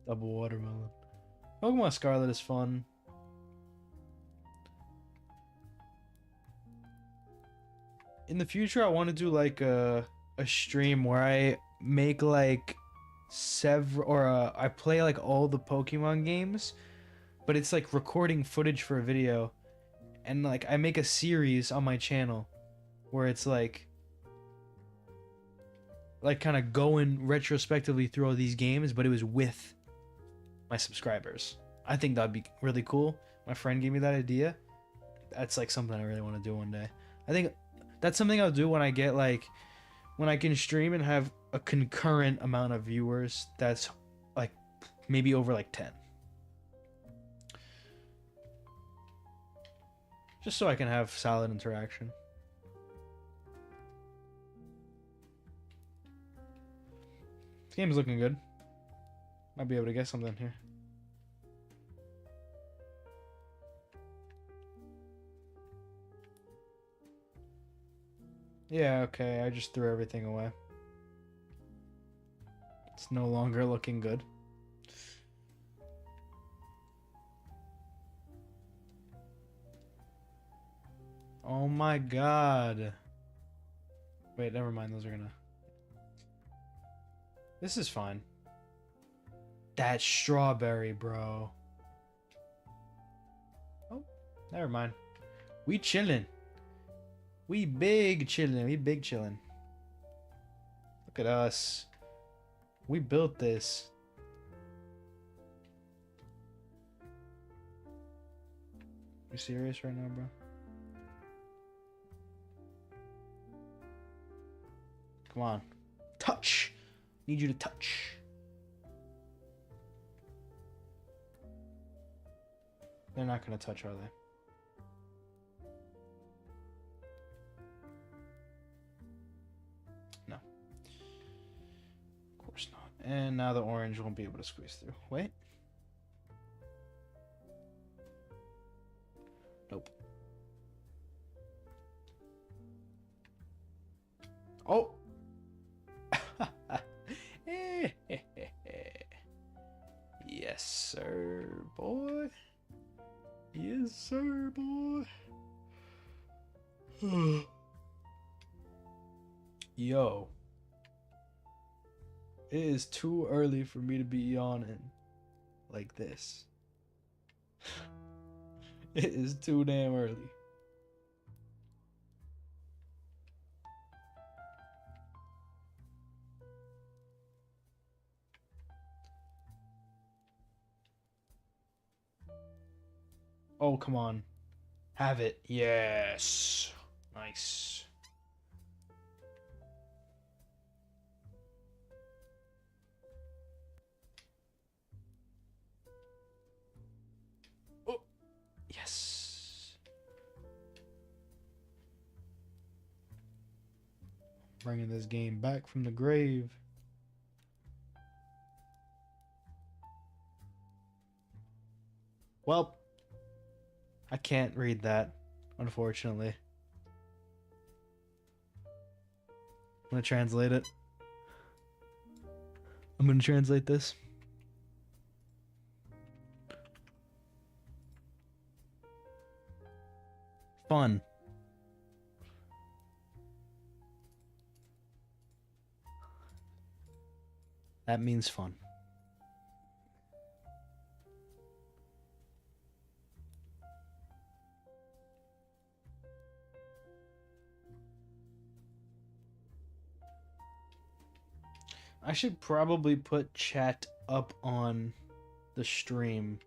Double watermelon. Pokemon Scarlet is fun. In the future, I want to do like a stream where I make like several, or I play like all the Pokemon games, but it's like recording footage for a video, and like I make a series on my channel where it's like kind of going retrospectively through all these games, but it was with my subscribers. I think that'd be really cool. My friend gave me that idea. That's like something I really want to do one day. I think that's something I'll do when I get like, when I can stream and have a concurrent amount of viewers that's like maybe over like 10. Just so I can have solid interaction. This game's looking good. Might be able to get something here. Yeah, okay, I just threw everything away. It's no longer looking good. Oh my god. Wait, never mind, those are gonna... This is fine. That strawberry, bro. Oh, never mind. We chillin'. We big chillin'. We big chillin'. Look at us. We built this. You serious right now, bro? Come on. Touch. Need you to touch. They're not gonna touch, are they? No. Of course not. And now the orange won't be able to squeeze through. Wait. Nope. Oh! Yes, sir, boy. Yes, sir, boy. Yo. It is too early for me to be yawning like this. It is too damn early. Oh, come on. Have it. Yes. Nice. Oh. Yes. Bringing this game back from the grave. Well, I can't read that, unfortunately. I'm gonna translate it. I'm gonna translate this. Fun. That means fun. I should probably put chat up on the stream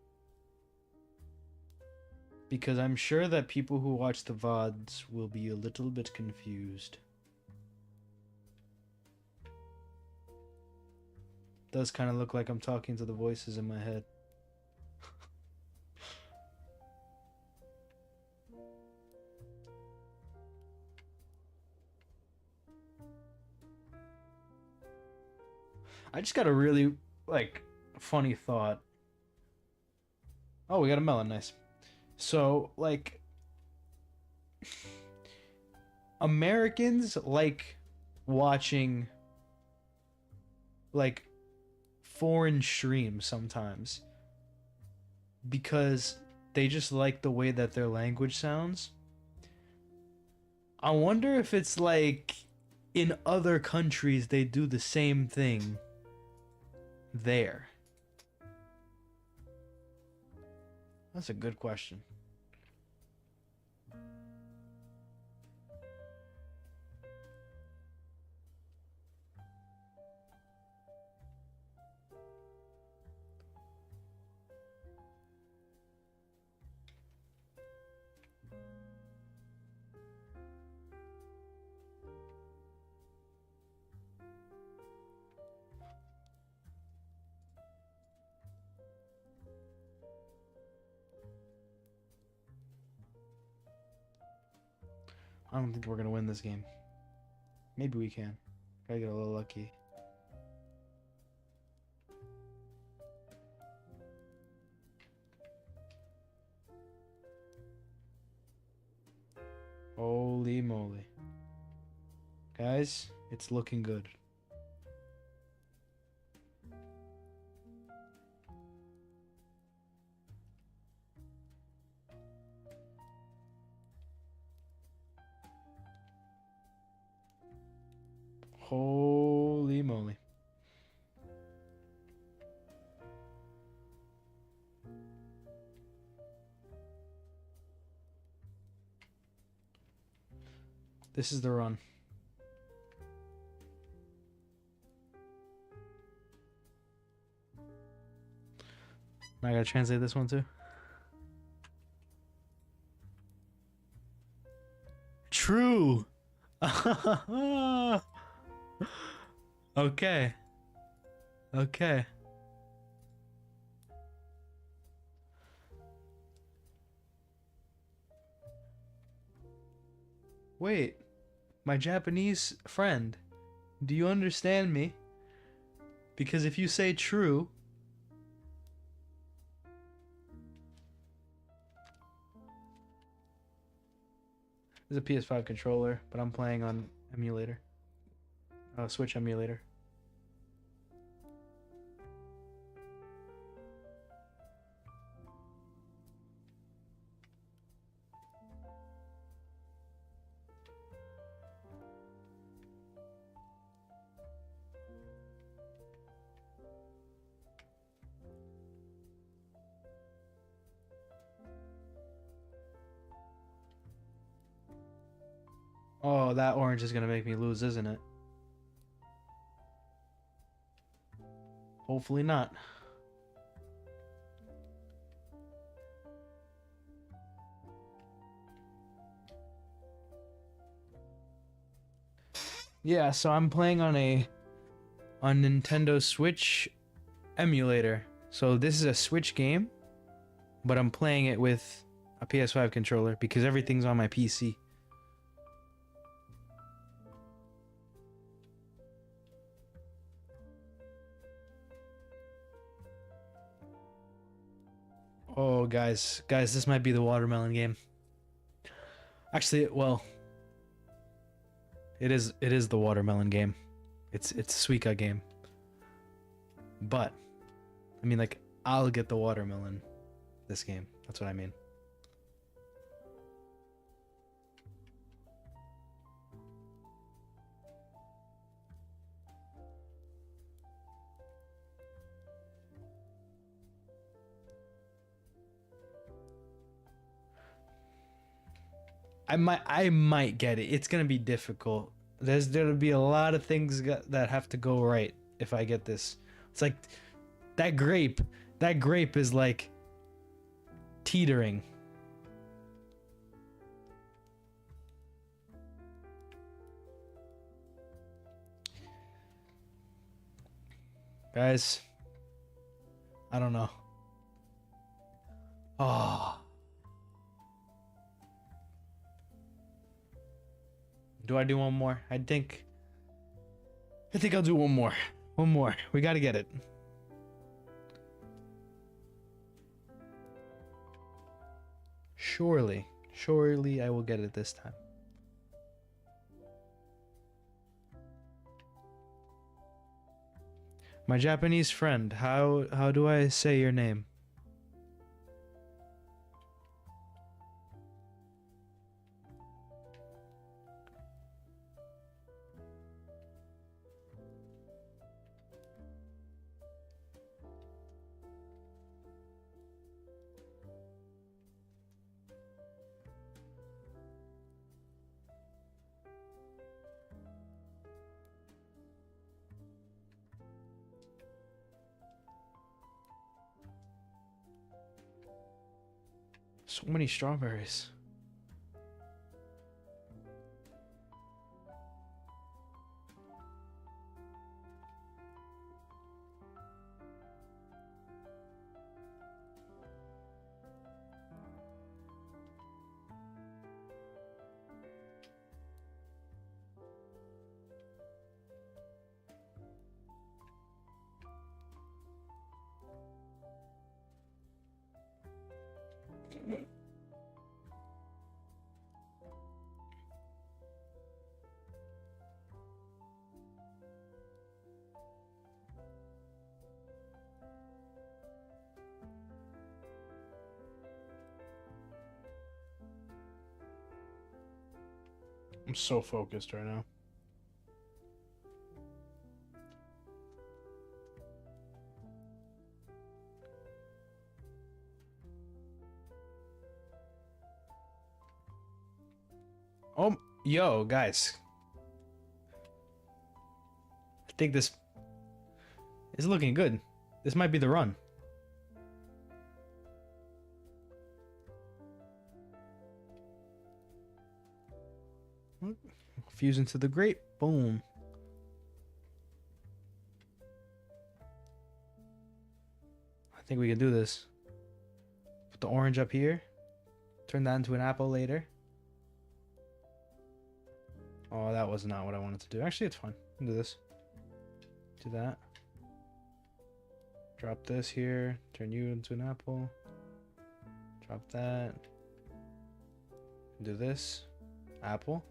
because I'm sure that people who watch the VODs will be a little bit confused. Does kind of look like I'm talking to the voices in my head. I just got a really, like, funny thought. Oh, we got a melon, nice. So, like, Americans like watching, like, foreign streams sometimes because they just like the way that their language sounds. I wonder if it's like in other countries they do the same thing there. That's a good question. I don't think we're gonna win this game. Maybe we can. Gotta get a little lucky. Holy moly. Guys, it's looking good. Holy moly. This is the run. I gotta translate this one too. True. Okay. Okay. Wait, my Japanese friend, do you understand me? Because if you say true, this is a PS5 controller, but I'm playing on emulator. Switch emulator. Oh, that orange is gonna make me lose, isn't it? Hopefully not. Yeah, so I'm playing on Nintendo Switch emulator. So this is a Switch game, but I'm playing it with a PS5 controller because everything's on my PC. Oh, guys, this might be the watermelon game. Actually, well, it is the watermelon game. It's Suika game. But I mean, like, I'll get the watermelon this game. That's what I mean. I might get it. It's gonna be difficult. There'll be a lot of things that have to go right if I get this. It's like that grape. That grape is like teetering. Guys, I don't know. Oh. Do I do one more? I think I'll do one more. One more. We gotta get it. Surely I will get it this time. My Japanese friend, how do I say your name? So many strawberries. I'm so focused right now. Oh, yo, guys. I think this is looking good. This might be the run. Fuse into the grape. Boom. I think we can do this. Put the orange up here. Turn that into an apple later. Oh, that was not what I wanted to do. Actually, it's fine. Do this. Do that. Drop this here. Turn you into an apple. Drop that. Do this. Apple.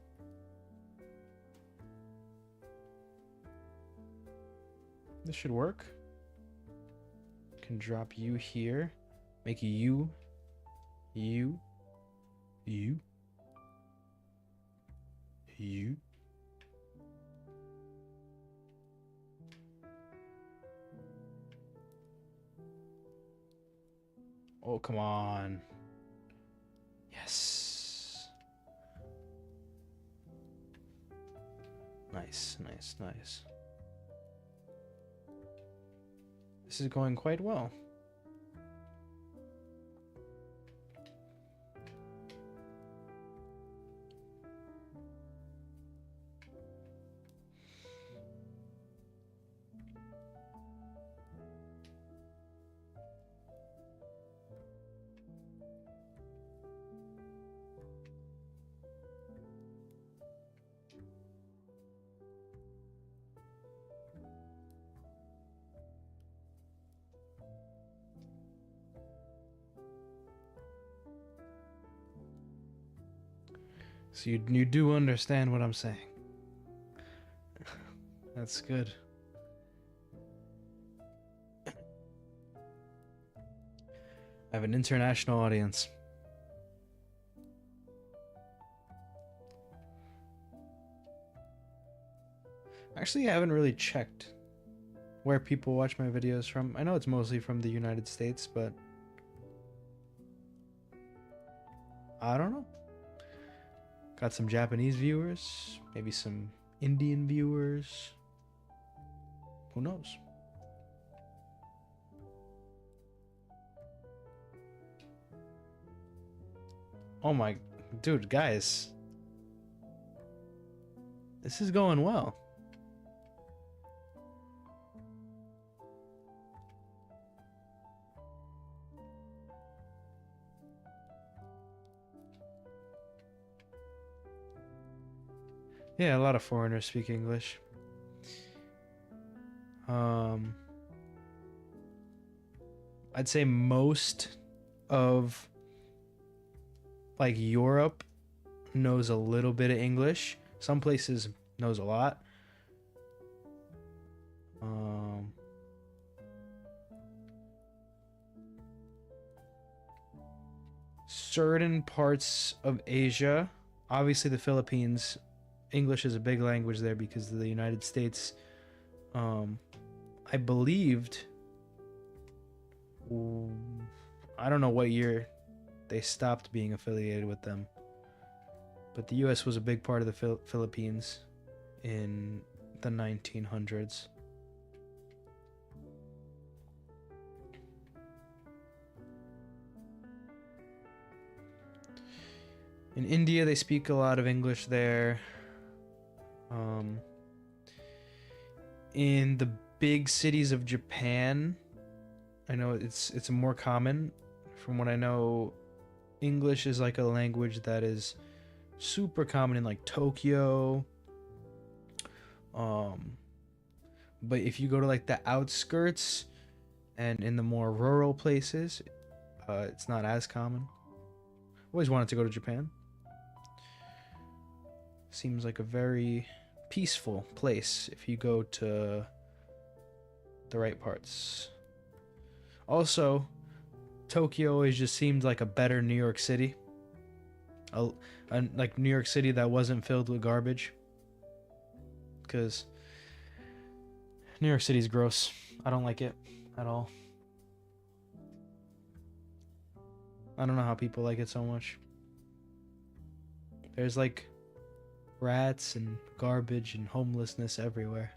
This should work. Can drop you here. Make you. You. You. You. Oh, come on. Yes. Nice, nice, nice. This is going quite well. So you do understand what I'm saying. That's good. I have an international audience. Actually, I haven't really checked where people watch my videos from. I know it's mostly from the United States, but I don't know. Got some Japanese viewers, maybe some Indian viewers. Who knows? Oh my, dude, guys. This is going well. Yeah, a lot of foreigners speak English. I'd say most of like Europe knows a little bit of English. Some places knows a lot. Certain parts of Asia, obviously the Philippines, English is a big language there because of the United States. I believed, I don't know what year they stopped being affiliated with them, but the US was a big part of the Philippines in the 1900s. In India, they speak a lot of English there. In the big cities of Japan, I know it's more common. From what I know, English is like a language that is super common in like Tokyo. But if you go to like the outskirts and in the more rural places, it's not as common. Always wanted to go to Japan. Seems like a very peaceful place if you go to the right parts. Also, Tokyo always just seemed like a better New York City. Like New York City that wasn't filled with garbage. Because New York City's gross. I don't like it at all. I don't know how people like it so much. There's like rats and garbage and homelessness everywhere.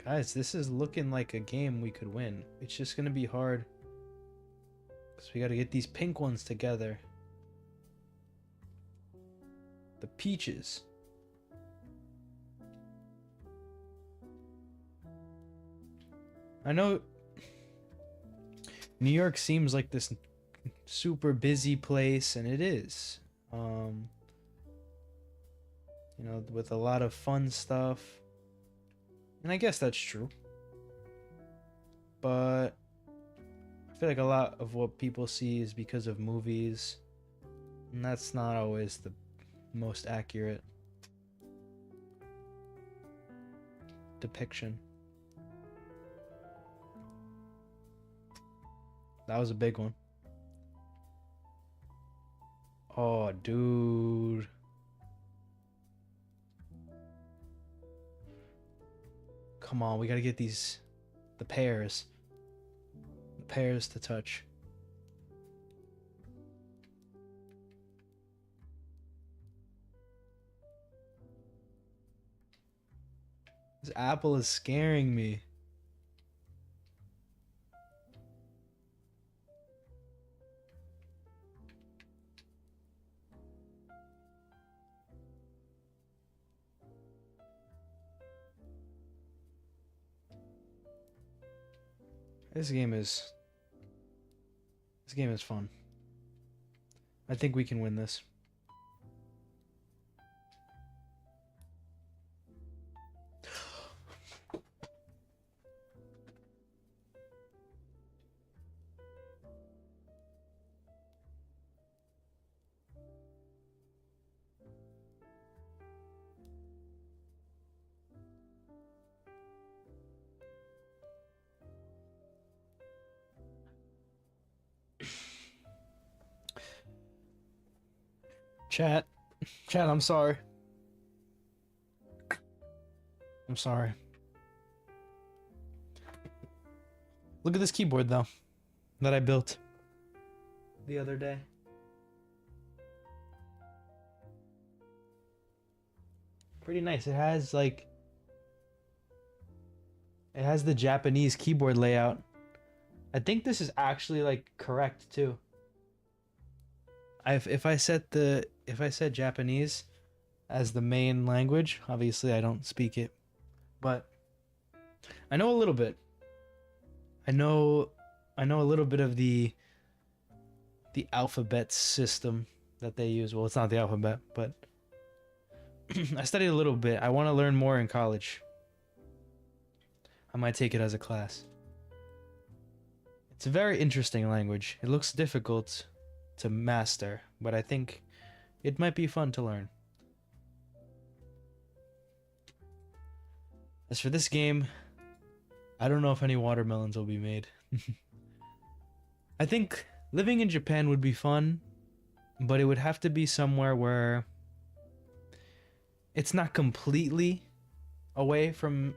Guys, this is looking like a game we could win. It's just gonna be hard because we gotta get these pink ones together. The peaches. I know New York seems like this super busy place, and it is. You know, with a lot of fun stuff. And I guess that's true. But I feel like a lot of what people see is because of movies. And that's not always the most accurate depiction. That was a big one. Oh, dude. Come on, we gotta get the pears to touch. This apple is scaring me. This game is fun. I think we can win this. Chat, Chad, I'm sorry. I'm sorry. Look at this keyboard though that I built the other day. Pretty nice. It has like it has the Japanese keyboard layout. I think this is actually like correct too. If I set Japanese as the main language, obviously I don't speak it, but I know a little bit. I know a little bit of the alphabet system that they use. Well, it's not the alphabet, but I studied a little bit. I want to learn more in college. I might take it as a class. It's a very interesting language. It looks difficult to master, but I think it might be fun to learn. As for this game, I don't know if any watermelons will be made. I think living in Japan would be fun, but it would have to be somewhere where it's not completely away from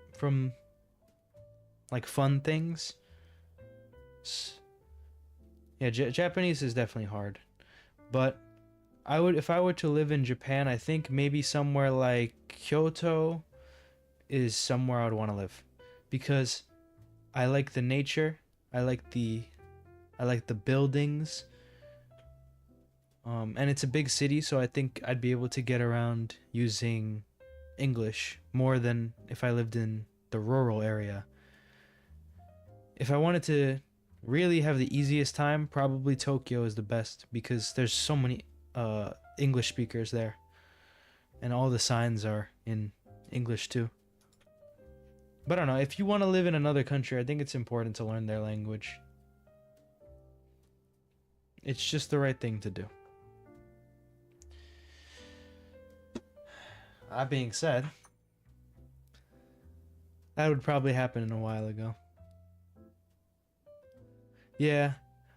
like fun things. Yeah, Japanese is definitely hard, but if I were to live in Japan, I think maybe somewhere like Kyoto is somewhere I would want to live, because I like the nature, I like the buildings, and it's a big city, so I think I'd be able to get around using English more than if I lived in the rural area. If I wanted to really have the easiest time, probably Tokyo is the best, because there's so many English speakers there, and all the signs are in English too. But I don't know, if you want to live in another country, I think it's important to learn their language. It's just the right thing to do. That being said, that would probably happen a while ago. Yeah,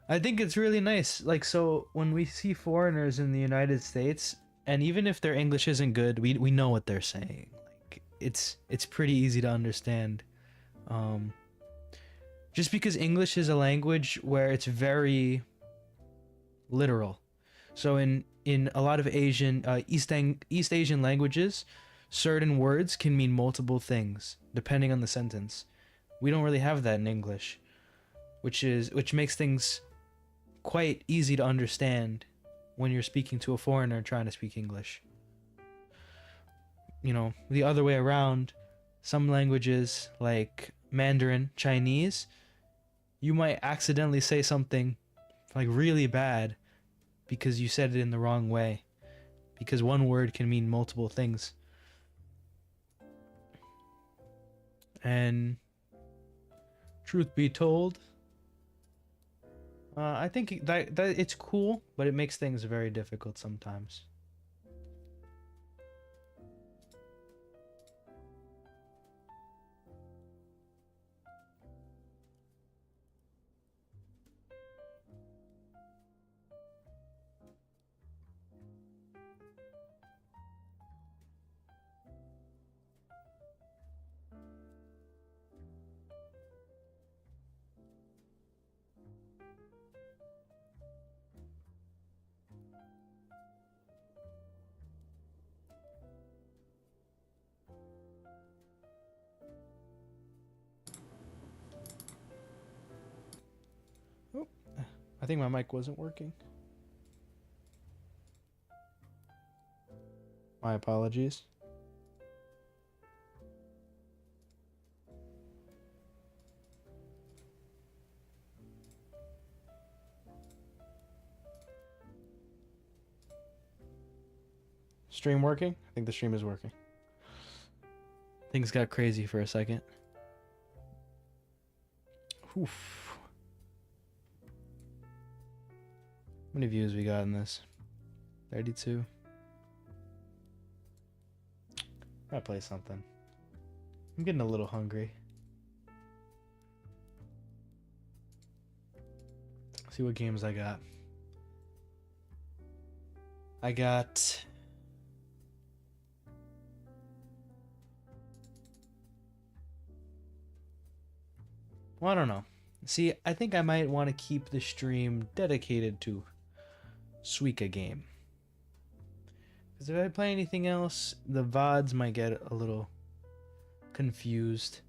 I think it's really nice. Like, so when we see foreigners in the United States, and even if their English isn't good, we know what they're saying. Like, it's pretty easy to understand. Just because English is a language where it's very literal. So in a lot of East Asian languages, certain words can mean multiple things depending on the sentence. We don't really have that in English, which makes things quite easy to understand when you're speaking to a foreigner trying to speak English. You know, the other way around, some languages like Mandarin, Chinese, you might accidentally say something like really bad because you said it in the wrong way, because one word can mean multiple things. And truth be told, I think that it's cool, but it makes things very difficult sometimes. Oh, I think my mic wasn't working. My apologies. Stream working? I think the stream is working. Things got crazy for a second. Oof. How many views we got in this? 32. Gotta play something. I'm getting a little hungry. See what games I got. I got Well, I don't know. See, I think I might want to keep the stream dedicated to Suika game. Because if I play anything else, the VODs might get a little confused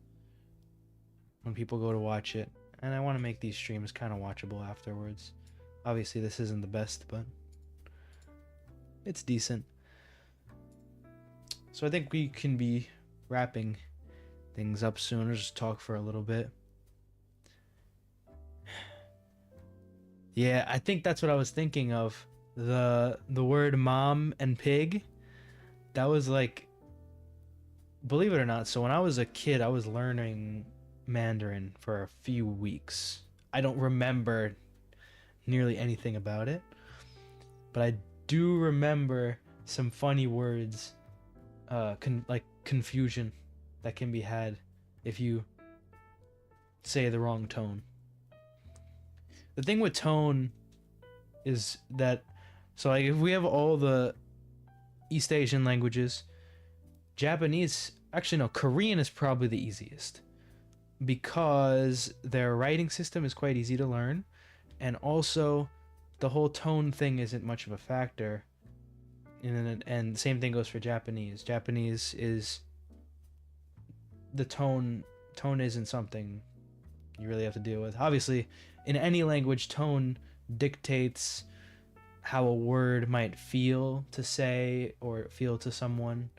when people go to watch it. And I want to make these streams kind of watchable afterwards. Obviously, this isn't the best, but it's decent. So I think we can be wrapping things up soon. Or just talk for a little bit. Yeah, I think that's what I was thinking of. The word mom and pig. That was like, believe it or not, so when I was a kid, I was learning Mandarin for a few weeks. I don't remember nearly anything about it, but I do remember some funny words, like confusion that can be had if you say the wrong tone. The thing with tone is that, so like if we have all the East Asian languages, Japanese, actually no, Korean is probably the easiest because their writing system is quite easy to learn, and also the whole tone thing isn't much of a factor. And same thing goes for Japanese. Japanese is the tone isn't something you really have to deal with. Obviously, in any language, tone dictates how a word might feel to say or feel to someone.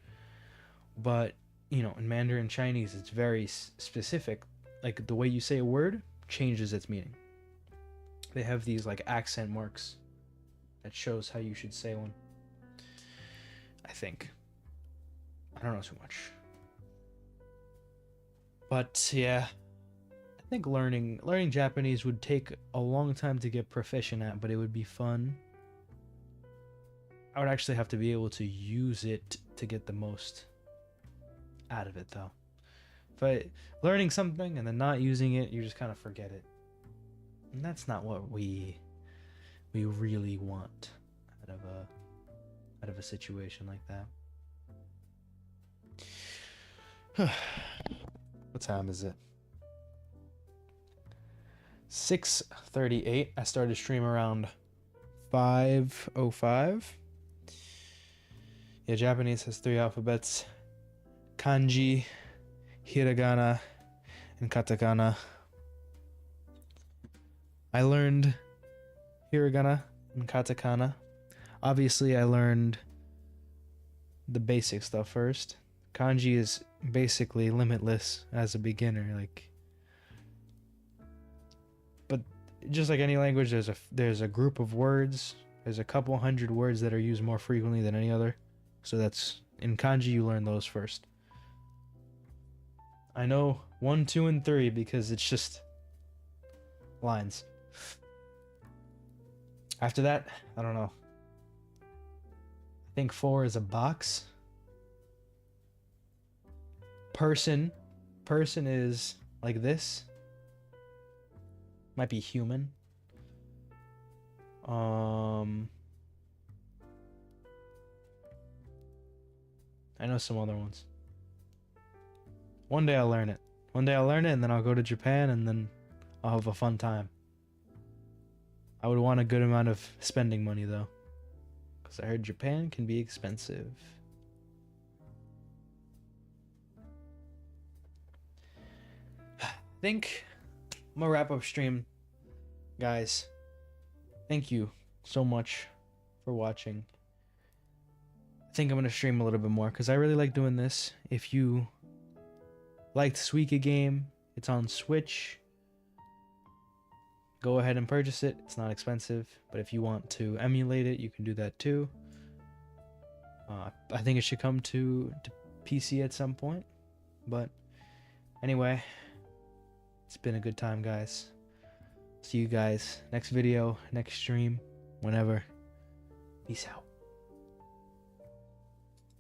But, you know, in Mandarin Chinese, it's very specific. Like, the way you say a word changes its meaning. They have these, like, accent marks that shows how you should say one. I think. I don't know too much. But, yeah. I think learning Japanese would take a long time to get proficient at, but it would be fun. I would actually have to be able to use it to get the most out of it, though. But learning something and then not using it, you just kind of forget it. And that's not what we really want out of a situation like that. What time is it? 6:38. I started stream around 5:05. Yeah, Japanese has 3 alphabets: kanji, hiragana, and katakana. I learned hiragana and katakana. Obviously, I learned the basic stuff first. Kanji is basically limitless as a beginner, like. But just like any language, there's a group of words. There's a couple hundred words that are used more frequently than any other. So that's in kanji, you learn those first. I know 1, 2, and 3 because it's just lines. After that, I don't know. I think 4 is a box. Person is like this. Might be human. I know some other ones. One day I'll learn it. And then I'll go to Japan and then I'll have a fun time. I would want a good amount of spending money though, because I heard Japan can be expensive. I think I'm gonna wrap up stream, guys. Thank you so much for watching. I think I'm gonna stream a little bit more because I really like doing this. If you liked Suika game, it's on Switch. Go ahead and purchase it. It's not expensive, but if you want to emulate it, you can do that too. I think it should come to PC at some point. But anyway, it's been a good time, guys. See you guys next video, next stream, whenever. Peace out.